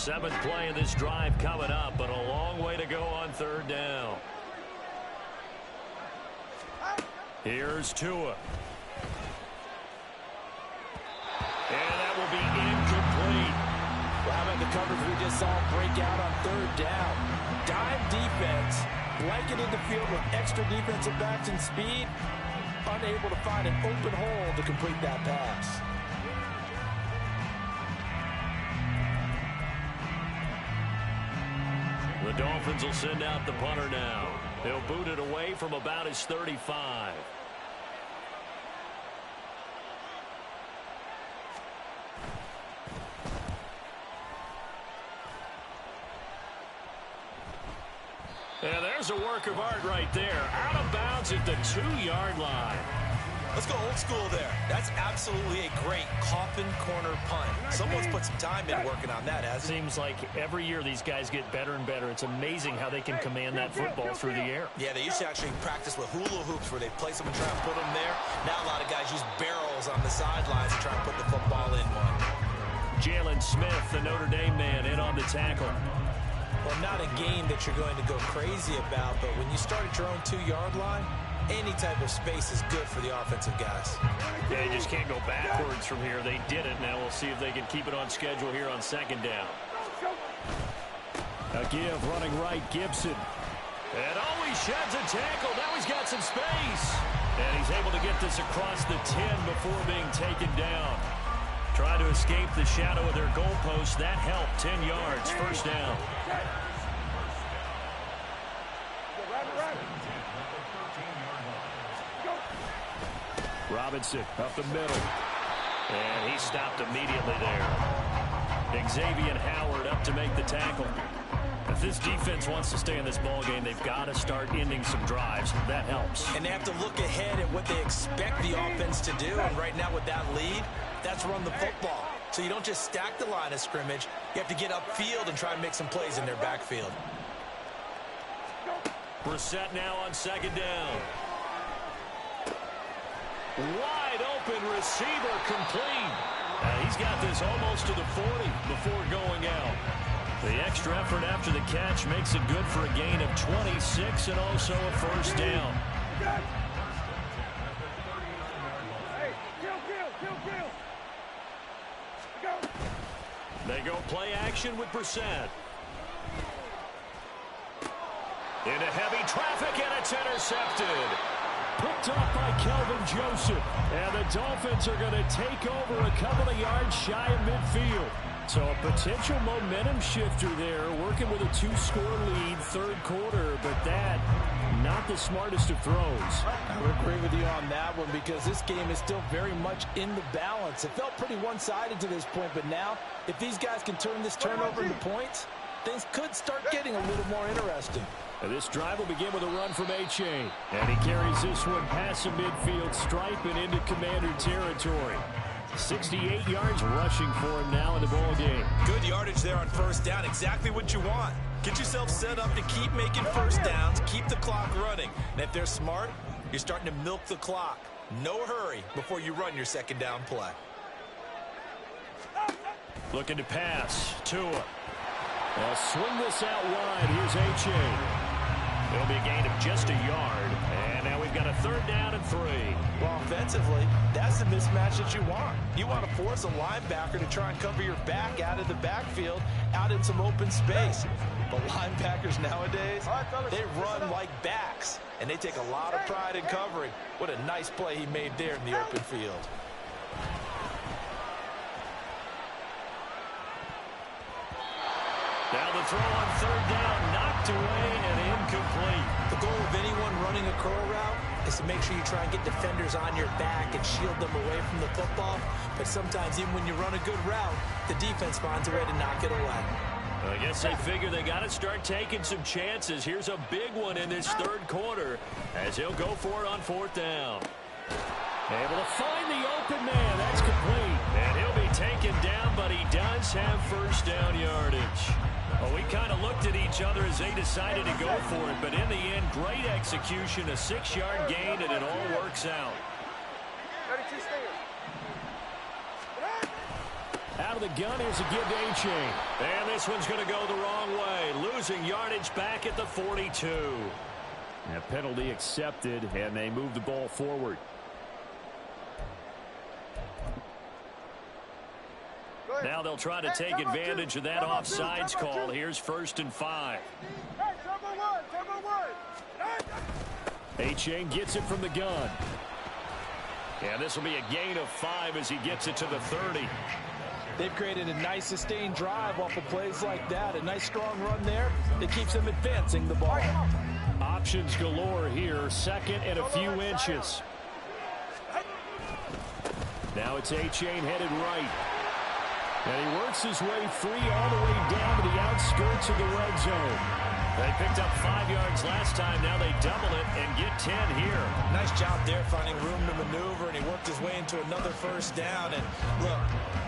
7th play of this drive coming up, but a long way to go on 3rd down. Here's Tua. And that will be incomplete. Well, how about the coverage we just saw break out on 3rd down? Dime defense, blanketed the field with extra defensive backs and speed, unable to find an open hole to complete that pass. The Dolphins will send out the punter now. They'll boot it away from about his 35. And there's a work of art right there. Out of bounds at the 2-yard line. Let's go old school there. That's absolutely a great coffin corner punt. Someone's put some time in working on that, hasn't it? Seems like every year these guys get better and better. It's amazing how they can command that football through the air. Yeah, they used to actually practice with hula hoops where they place them and try and put them there. Now a lot of guys use barrels on the sidelines to try and put the football in one. Jalen Smith, the Notre Dame man, in on the tackle. Well, not a game that you're going to go crazy about, but when you start at your own 2-yard line, any type of space is good for the offensive guys. Yeah, they just can't go backwards from here. They did it. Now we'll see if they can keep it on schedule here on 2nd down. A give running right, Gibson. And he sheds a tackle. Now he's got some space. And he's able to get this across the 10 before being taken down. Try to escape the shadow of their goalpost. That helped. 10 yards, 1st down. Robinson up the middle. And he stopped immediately there. Xavier Howard up to make the tackle. If this defense wants to stay in this ballgame, they've got to start ending some drives. That helps. And they have to look ahead at what they expect the offense to do. And right now with that lead, that's run the football. So you don't just stack the line of scrimmage. You have to get upfield and try and make some plays in their backfield. Brissett now on 2nd down. Wide open receiver complete. He's got this almost to the 40 before going out. The extra effort after the catch makes it good for a gain of 26 and also a 1st down. They go play action with Brissett. Into heavy traffic, and it's intercepted. Picked off by Kelvin Joseph. And the Dolphins are going to take over a couple of yards shy of midfield. So a potential momentum shifter there, working with a 2-score lead, 3rd quarter, but that, not the smartest of throws. I would agree with you on that one because this game is still very much in the balance. It felt pretty one-sided to this point, but now, if these guys can turn this turnover into points, things could start getting a little more interesting. And this drive will begin with a run from A-Chain. And he carries this one past the midfield stripe and into Commander territory. 68 yards rushing for him now in the ball game. Good yardage there on 1st down. Exactly what you want. Get yourself set up to keep making 1st downs, keep the clock running. And if they're smart, you're starting to milk the clock. No hurry before you run your 2nd down play. Looking to pass. Tua. They'll swing this out wide. Here's A-Chain. It'll be a gain of just a yard. And now we've got a 3rd down and 3. Well, offensively, that's the mismatch that you want. You want to force a linebacker to try and cover your back out of the backfield, out in some open space. But linebackers nowadays, they run like backs, and they take a lot of pride in covering. What a nice play he made there in the open field. Now the throw on 3rd down, knocked away and incomplete. The goal of anyone running a curl route is to make sure you try and get defenders on your back and shield them away from the football. But sometimes even when you run a good route, the defense finds a way to knock it away. I guess they figure they got to start taking some chances. Here's a big one in this 3rd quarter as he'll go for it on 4th down. Able to find the open man. That's complete. And he'll be taken down, but he does have 1st down yardage. Well, we kind of looked at each other as they decided to go for it, but in the end, great execution, a 6-yard gain, and it all works out. Out of the gun. Here's a give to A-Chain. And this one's going to go the wrong way. Losing yardage back at the 42. And a penalty accepted, and they move the ball forward. Now they'll try to take advantage of that offsides call. Here's 1st and 5. A-Chain gets it from the gun. And this will be a gain of 5 as he gets it to the 30. They've created a nice sustained drive off of plays like that. A nice strong run there that keeps them advancing the ball. Options galore here. 2nd and a few inches. Now it's A-Chain headed right. And he works his way free all the way down to the outskirts of the red zone. They picked up 5 yards last time. Now they double it and get 10 here. Nice job there finding room to maneuver, and he worked his way into another 1st down. And look,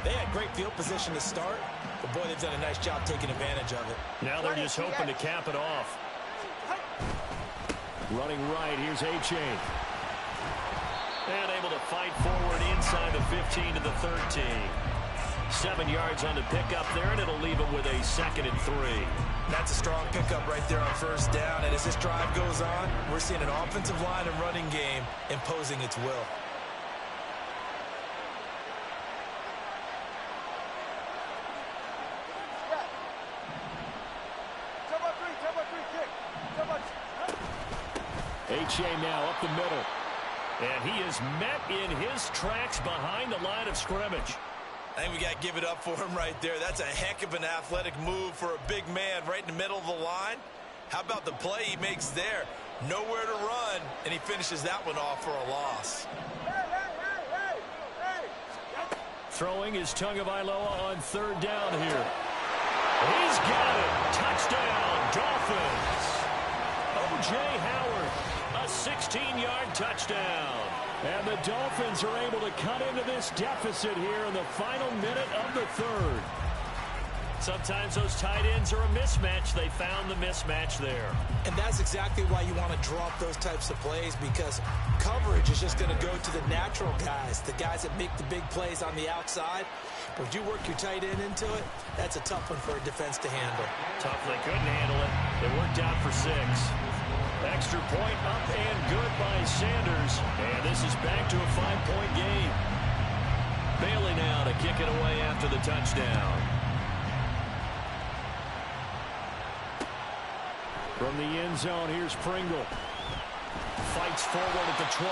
they had great field position to start, but boy, they've done a nice job taking advantage of it. Now they're just hoping to cap it off. Running right, here's A-Chain. And able to fight forward inside the 15 to the 13. 7 yards on the pickup there, and it'll leave him with a 2nd and 3. That's a strong pickup right there on 1st down, and as this drive goes on, we're seeing an offensive line and running game imposing its will. A-Chain now up the middle. And he is met in his tracks behind the line of scrimmage. I think we got to give it up for him right there. That's a heck of an athletic move for a big man right in the middle of the line. How about the play he makes there? Nowhere to run, and he finishes that one off for a loss. Throwing is Tagovailoa on 3rd down here. He's got it. Touchdown, Dolphins. O.J. Howard, a 16-yard touchdown. And the Dolphins are able to cut into this deficit here in the final minute of the 3rd. Sometimes those tight ends are a mismatch. They found the mismatch there. And that's exactly why you want to draw up those types of plays, because coverage is just going to go to the natural guys, the guys that make the big plays on the outside. But if you work your tight end into it, that's a tough one for a defense to handle. Tough, they couldn't handle it. It worked out for 6. Extra point up and good by Sanders. And this is back to a 5-point game. Bailey now to kick it away after the touchdown. From the end zone, here's Pringle. Fights forward at the 20.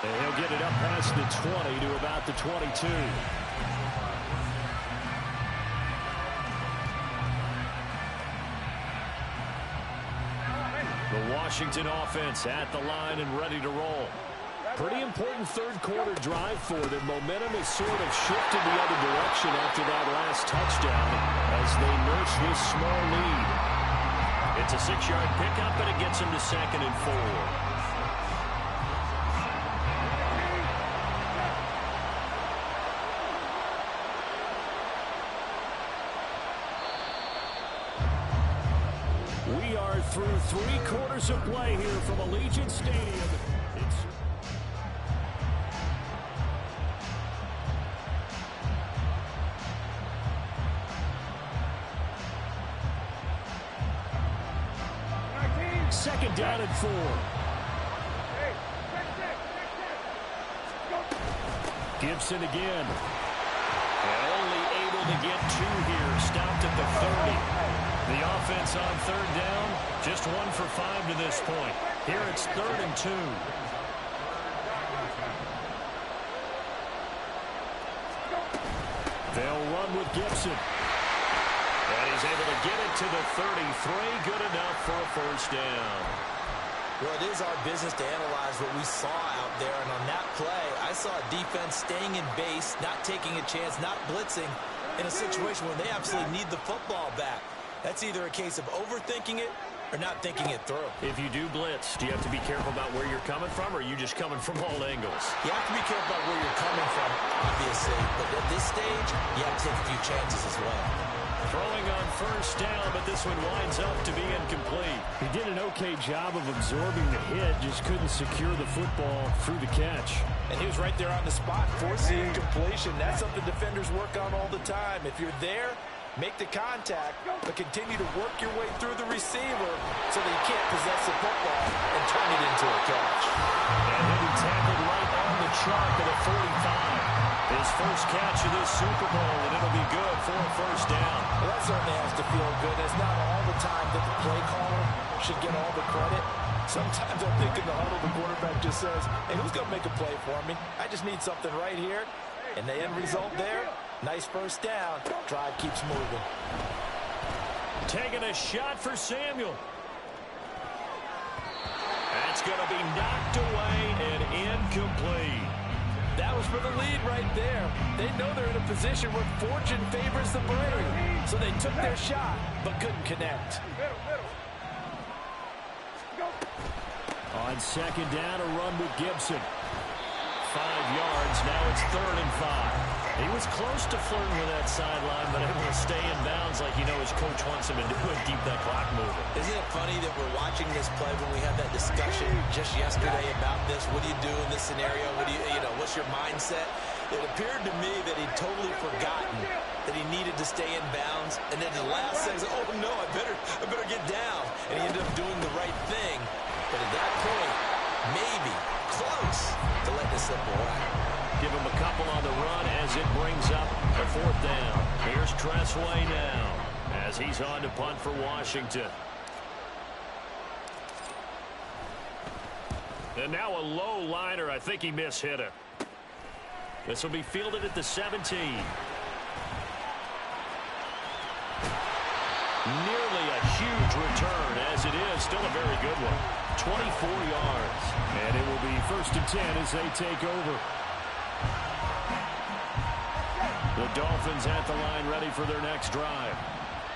And he'll get it up past the 20 to about the 22. The Washington offense at the line and ready to roll. Pretty important 3rd quarter drive for them. Momentum has sort of shifted the other direction after that last touchdown as they nurse this small lead. It's a 6-yard pickup, and it gets them to 2nd and 4. We are through 3 quarters of play here from Allegiant Stadium. Second down and 4. Gibson again. And only able to get 2 here. Stopped at the 30. The offense on 3rd down, just 1 for 5 to this point. Here it's 3rd and 2. They'll run with Gibson. And he's able to get it to the 33. Good enough for a 1st down. Well, it is our business to analyze what we saw out there. And on that play, I saw a defense staying in base, not taking a chance, not blitzing in a situation where they absolutely need the football back. That's either a case of overthinking it or not thinking it through. If you do blitz, do you have to be careful about where you're coming from, or are you just coming from all angles? You have to be careful about where you're coming from, obviously. But at this stage, you have to take a few chances as well. Throwing on first down, but this one winds up to be incomplete. He did an okay job of absorbing the hit, just couldn't secure the football through the catch. And he was right there on the spot, forcing incompletion. That's something defenders work on all the time. If you're there, make the contact, but continue to work your way through the receiver so that you can't possess the football and turn it into a catch. And he'll be tackled right on the chalk at a 45. His first catch of this Super Bowl, and it'll be good for a first down. Well, that certainly has to feel good. It's not all the time that the play caller should get all the credit. Sometimes I think in the huddle, the quarterback just says, hey, who's going to make a play for me? I just need something right here. And the end result there, nice first down. Drive keeps moving. Taking a shot for Samuel. That's going to be knocked away and incomplete. That was for the lead right there. They know they're in a position where fortune favors the brave. So they took their shot, but couldn't connect. On second down, a run with Gibson. 5 yards, now it's 3rd and 5. He was close to flirting with that sideline, but able to stay in bounds like you know his coach wants him to do and keep that clock moving. Isn't it funny that we're watching this play when we had that discussion just yesterday about this? What do you do in this scenario? What do you know, what's your mindset? It appeared to me that he'd totally forgotten that he needed to stay in bounds, and then the last second, oh no, I better get down. And he ended up doing the right thing. But at that point, maybe close to letting it slip away. Give him a couple on the run as it brings up a 4th down. Here's Tressway now as he's on to punt for Washington. And now a low liner. I think he mishit it. This will be fielded at the 17. Nearly a huge return, as it is still a very good one. 24 yards. And it will be 1st and 10 as they take over. The Dolphins at the line ready for their next drive.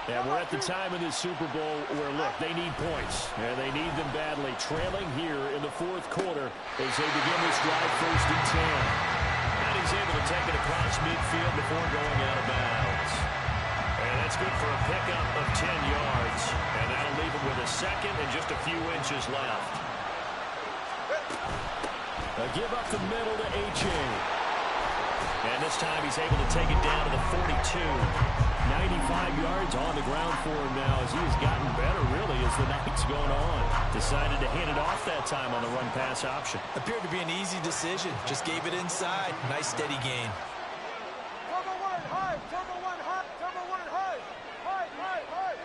And we're at the time in this Super Bowl where, look, they need points. And they need them badly. Trailing here in the 4th quarter as they begin this drive 1st and 10. And he's able to take it across midfield before going out of bounds. And that's good for a pickup of 10 yards. And that'll leave him with a second and just a few inches left. A give up the middle to H.A. And this time he's able to take it down to the 42. 95 yards on the ground for him now as he has gotten better, really, as the night's going on. Decided to hand it off that time on the run-pass option. Appeared to be an easy decision. Just gave it inside. Nice, steady gain. Turbo one, high. Turbo one, high. Turbo one, high. High, high, high.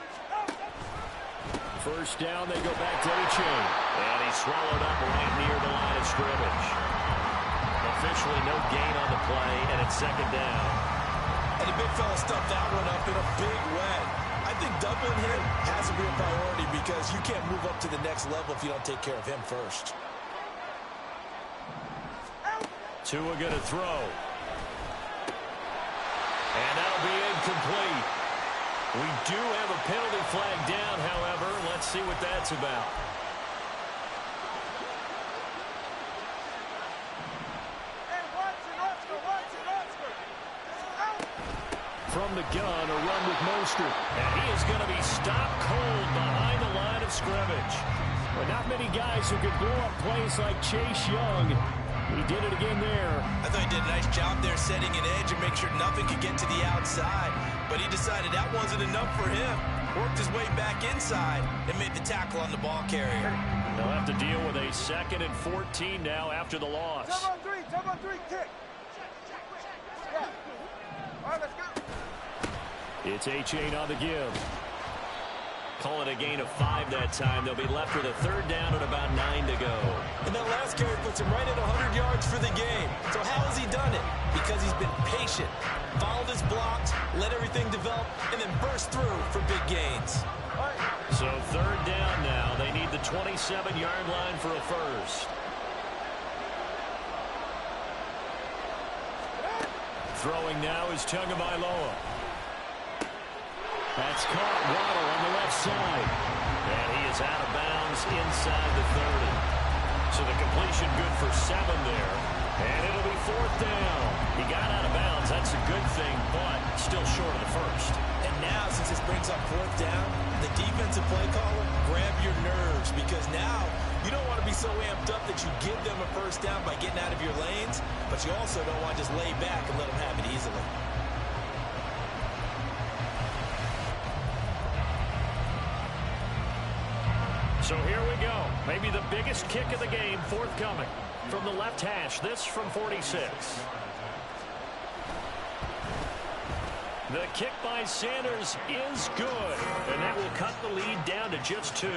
First down, they go back to H.A. And he's swallowed up right near the line of scrimmage. Officially no gain on the play, and it's 2nd down. And the big fella stuffed that one up in a big way. I think doubling him has to be a priority because you can't move up to the next level if you don't take care of him first. Tua going to throw. And that'll be incomplete. We do have a penalty flag down, however. Let's see what that's about. From the gun, a run with Mostert. And he is going to be stopped cold behind the line of scrimmage. But not many guys who could blow up plays like Chase Young. He did it again there. I thought he did a nice job there setting an edge and make sure nothing could get to the outside. But he decided that wasn't enough for him. Worked his way back inside and made the tackle on the ball carrier. They'll have to deal with a 2nd and 14 now after the loss. Turbo three, kick. Yeah. All right, let's go. It's H.A. on the give. Call it a gain of 5 that time. They'll be left with a 3rd down and about 9 to go. And that last carry puts him right at 100 yards for the game. So how has he done it? Because he's been patient, followed his blocks, let everything develop, and then burst through for big gains. So 3rd down now. They need the 27-yard line for a first. Throwing now is Tagovailoa. That's caught. Waddle on the left side. And he is out of bounds inside the 30. So the completion good for 7 there. And it'll be 4th down. He got out of bounds. That's a good thing, but still short of the first. And now, since this brings up fourth down, the defensive play caller, grab your nerves, because now you don't want to be so amped up that you give them a first down by getting out of your lanes, but you also don't want to just lay back and let them have it easily. So here we go. Maybe the biggest kick of the game forthcoming. From the left hash, this from 46. The kick by Sanders is good, and that will cut the lead down to just 2.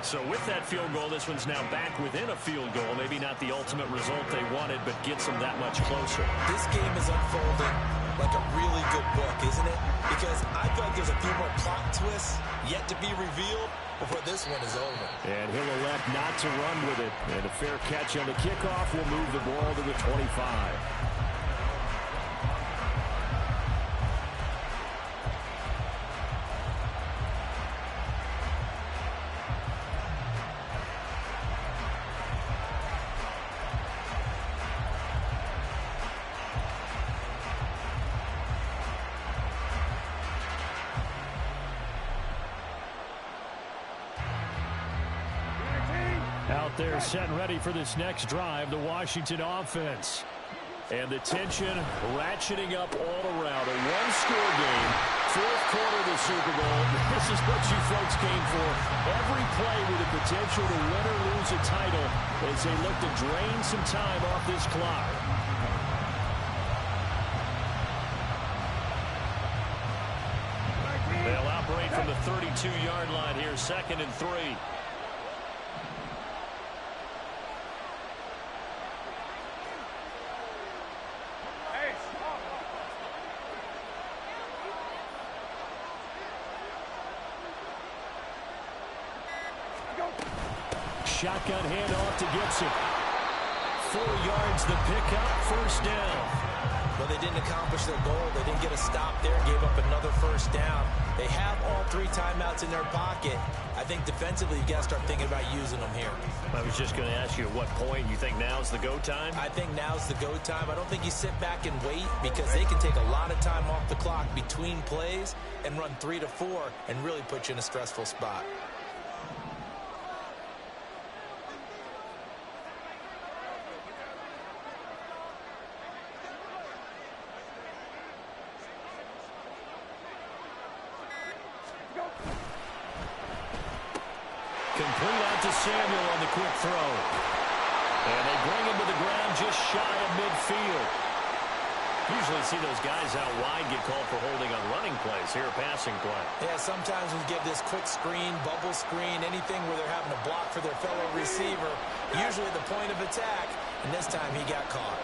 So with that field goal, this one's now back within a field goal. Maybe not the ultimate result they wanted, but gets them that much closer. This game is unfolding like a really good book, isn't it? Because I feel like there's a few more plot twists yet to be revealed before this one is over. And he'll elect not to run with it. And a fair catch on the kickoff will move the ball to the 25. Out there set and ready for this next drive, the Washington offense. And the tension ratcheting up all around. A one-score game, fourth quarter of the Super Bowl. This is what you folks came for. Every play with the potential to win or lose a title as they look to drain some time off this clock. They'll operate from the 32-yard line here, 2nd and 3. Shotgun handoff to Gibson. 4 yards the pickup, first down. Well, they didn't accomplish their goal. They didn't get a stop there, gave up another first down. They have all 3 timeouts in their pocket. I think defensively you've got to start thinking about using them here. I was just going to ask you at what point you think now's the go time? I think now's the go time. I don't think you sit back and wait, because they can take a lot of time off the clock between plays and run 3 to 4 and really put you in a stressful spot. Complete out to Samuel on the quick throw. And they bring him to the ground just shy of midfield. Usually see those guys out wide get called for holding on running plays. Here, a passing play. Yeah, sometimes we get this quick screen, bubble screen, anything where they're having to block for their fellow receiver, usually the point of attack, and this time he got caught.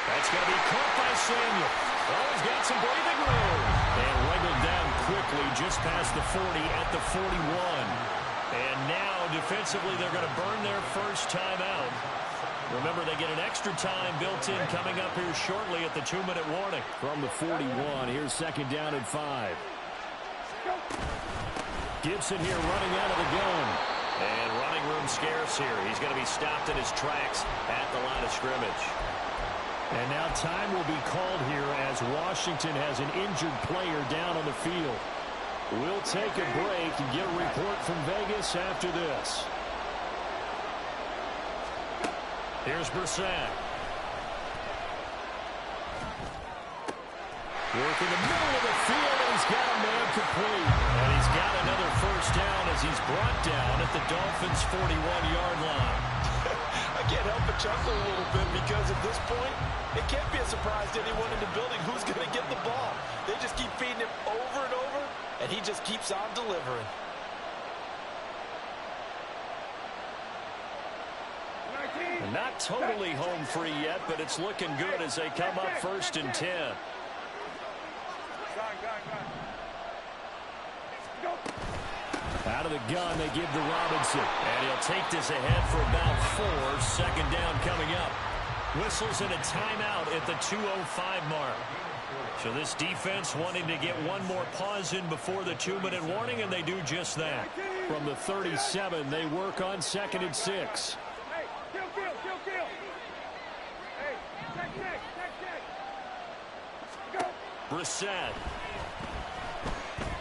That's going to be caught by Samuel. Oh, he's got some breathing room. And wriggled down quickly just past the 40 at the 41. And now, defensively, they're going to burn their first timeout. Remember, they get an extra time built in coming up here shortly at the 2-minute warning. From the 41, here's 2nd down and 5. Gibson here running out of the gun. And running room scarce here. He's going to be stopped in his tracks at the line of scrimmage. And now time will be called here as Washington has an injured player down on the field. We'll take a break and get a report from Vegas after this. Here's Brissett. Work in the middle of the field, and he's got a man complete. And he's got another first down as he's brought down at the Dolphins' 41-yard line. I can't help but chuckle a little bit, because at this point, it can't be a surprise to anyone in the building who's going to get the ball. They just keep feeding him over and over, and he just keeps on delivering. And not totally home free yet, but it's looking good as they come up 1st and 10. Out of the gun, they give to Robinson. And he'll take this ahead for about 4. 2nd down coming up. Whistles in a timeout at the 2:05 mark. So this defense wanting to get one more pause in before the 2-minute warning, and they do just that. From the 37, they work on 2nd and 6. Brissett.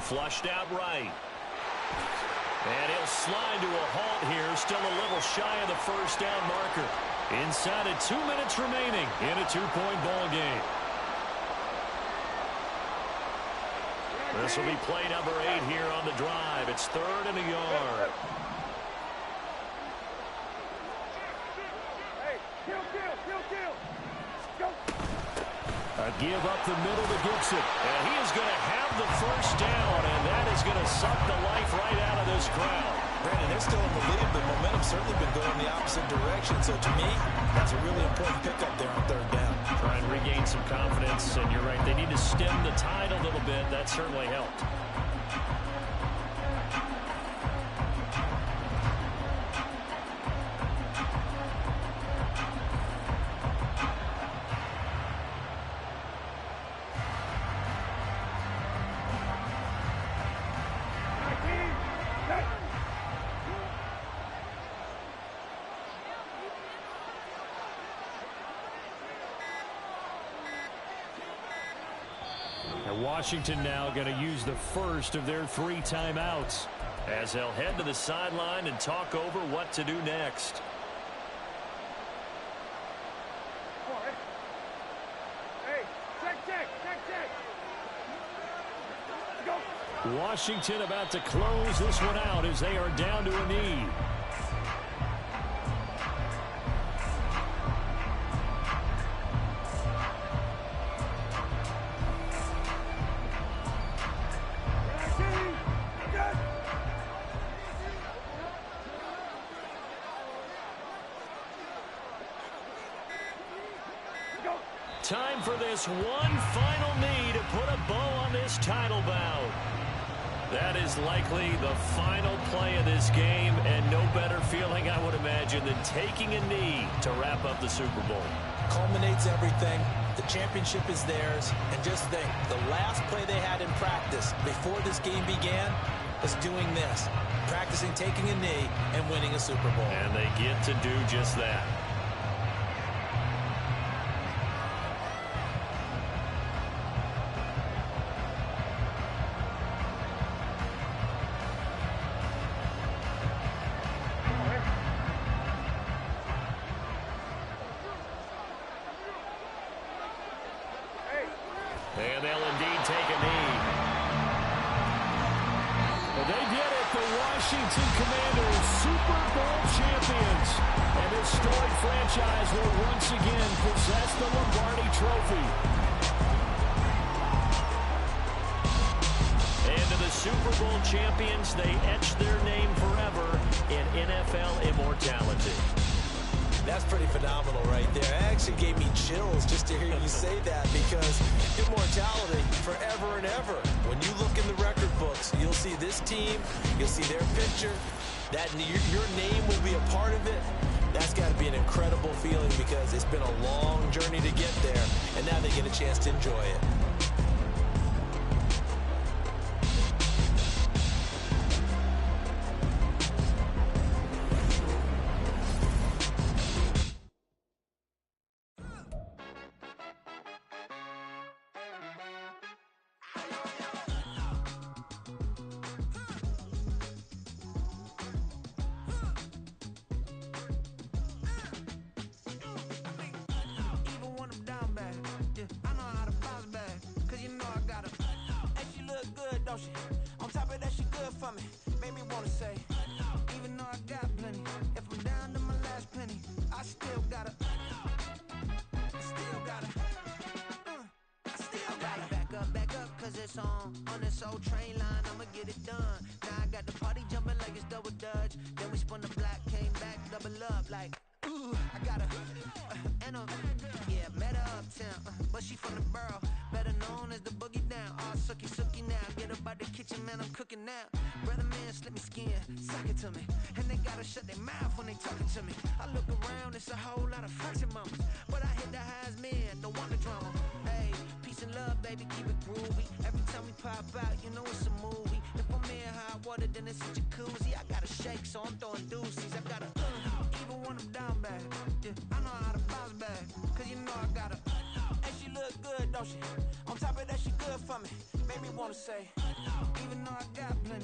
Flushed out right. And he'll slide to a halt here. Still a little shy of the first down marker. Inside of 2 minutes remaining in a 2-point ball game. This will be play number 8 here on the drive. It's 3rd and a yard. A give up the middle to Gibson. And he is going to have the first down, and that is going to suck the life right out of this crowd. Brandon, they're still in the lead, but momentum's certainly been going the opposite direction. So to me, that's a really important pickup there on 3rd down. Try and regain some confidence, and you're right. They need to stem the tide a little bit. That certainly helped. Washington now going to use the first of their 3 timeouts as they'll head to the sideline and talk over what to do next. Washington about to close this one out as they are down to a knee. Time for this one final knee to put a bow on this title bout. That is likely the final play of this game, and no better feeling, I would imagine, than taking a knee to wrap up the Super Bowl. Culminates everything. The championship is theirs. And just think, the last play they had in practice before this game began was doing this. Practicing taking a knee and winning a Super Bowl. And they get to do just that. And they'll indeed take a knee. Well, they did it. The Washington Commanders, Super Bowl champions. And this storied franchise will once again possess the Lombardi Trophy. And to the Super Bowl champions, they etch their name forever in NFL immortality. That's pretty phenomenal right there. It actually gave me chills just to hear you say that, because immortality forever and ever. When you look in the record books, you'll see this team, you'll see their picture, that your name will be a part of it. That's got to be an incredible feeling, because it's been a long journey to get there, and now they get a chance to enjoy it. On top of that, she good for me. Made me wanna say, even though I got plenty, if I'm down to my last penny, I still gotta back up, cause it's on this old train line, I'ma get it done. Now I got the party jumping like it's double dutch. Then we spun the block, came back, double up like, ooh, I got a, yeah, met her uptown, but she from the borough, better known as the boogie down. All sucky now, get up out the kitchen, man, I'm cooking now. Brother man, slip me skin, suck it to me, and they gotta shut their mouth when they talking to me. I look around, it's a whole lot of foxy mamas, but I hit the highs, man, don't want the drama. Hey, peace and love, baby, keep it groovy. Every time we pop out, you know it's a movie. If I'm in hot water, then it's a jacuzzi. I gotta shake, so I'm throwing deuces. I gotta, even when I'm down bad, yeah, I know how to bounce back, cause you know I gotta, and she look good, don't she? On top of that, she good for me. Made me wanna say, even though I got plenty.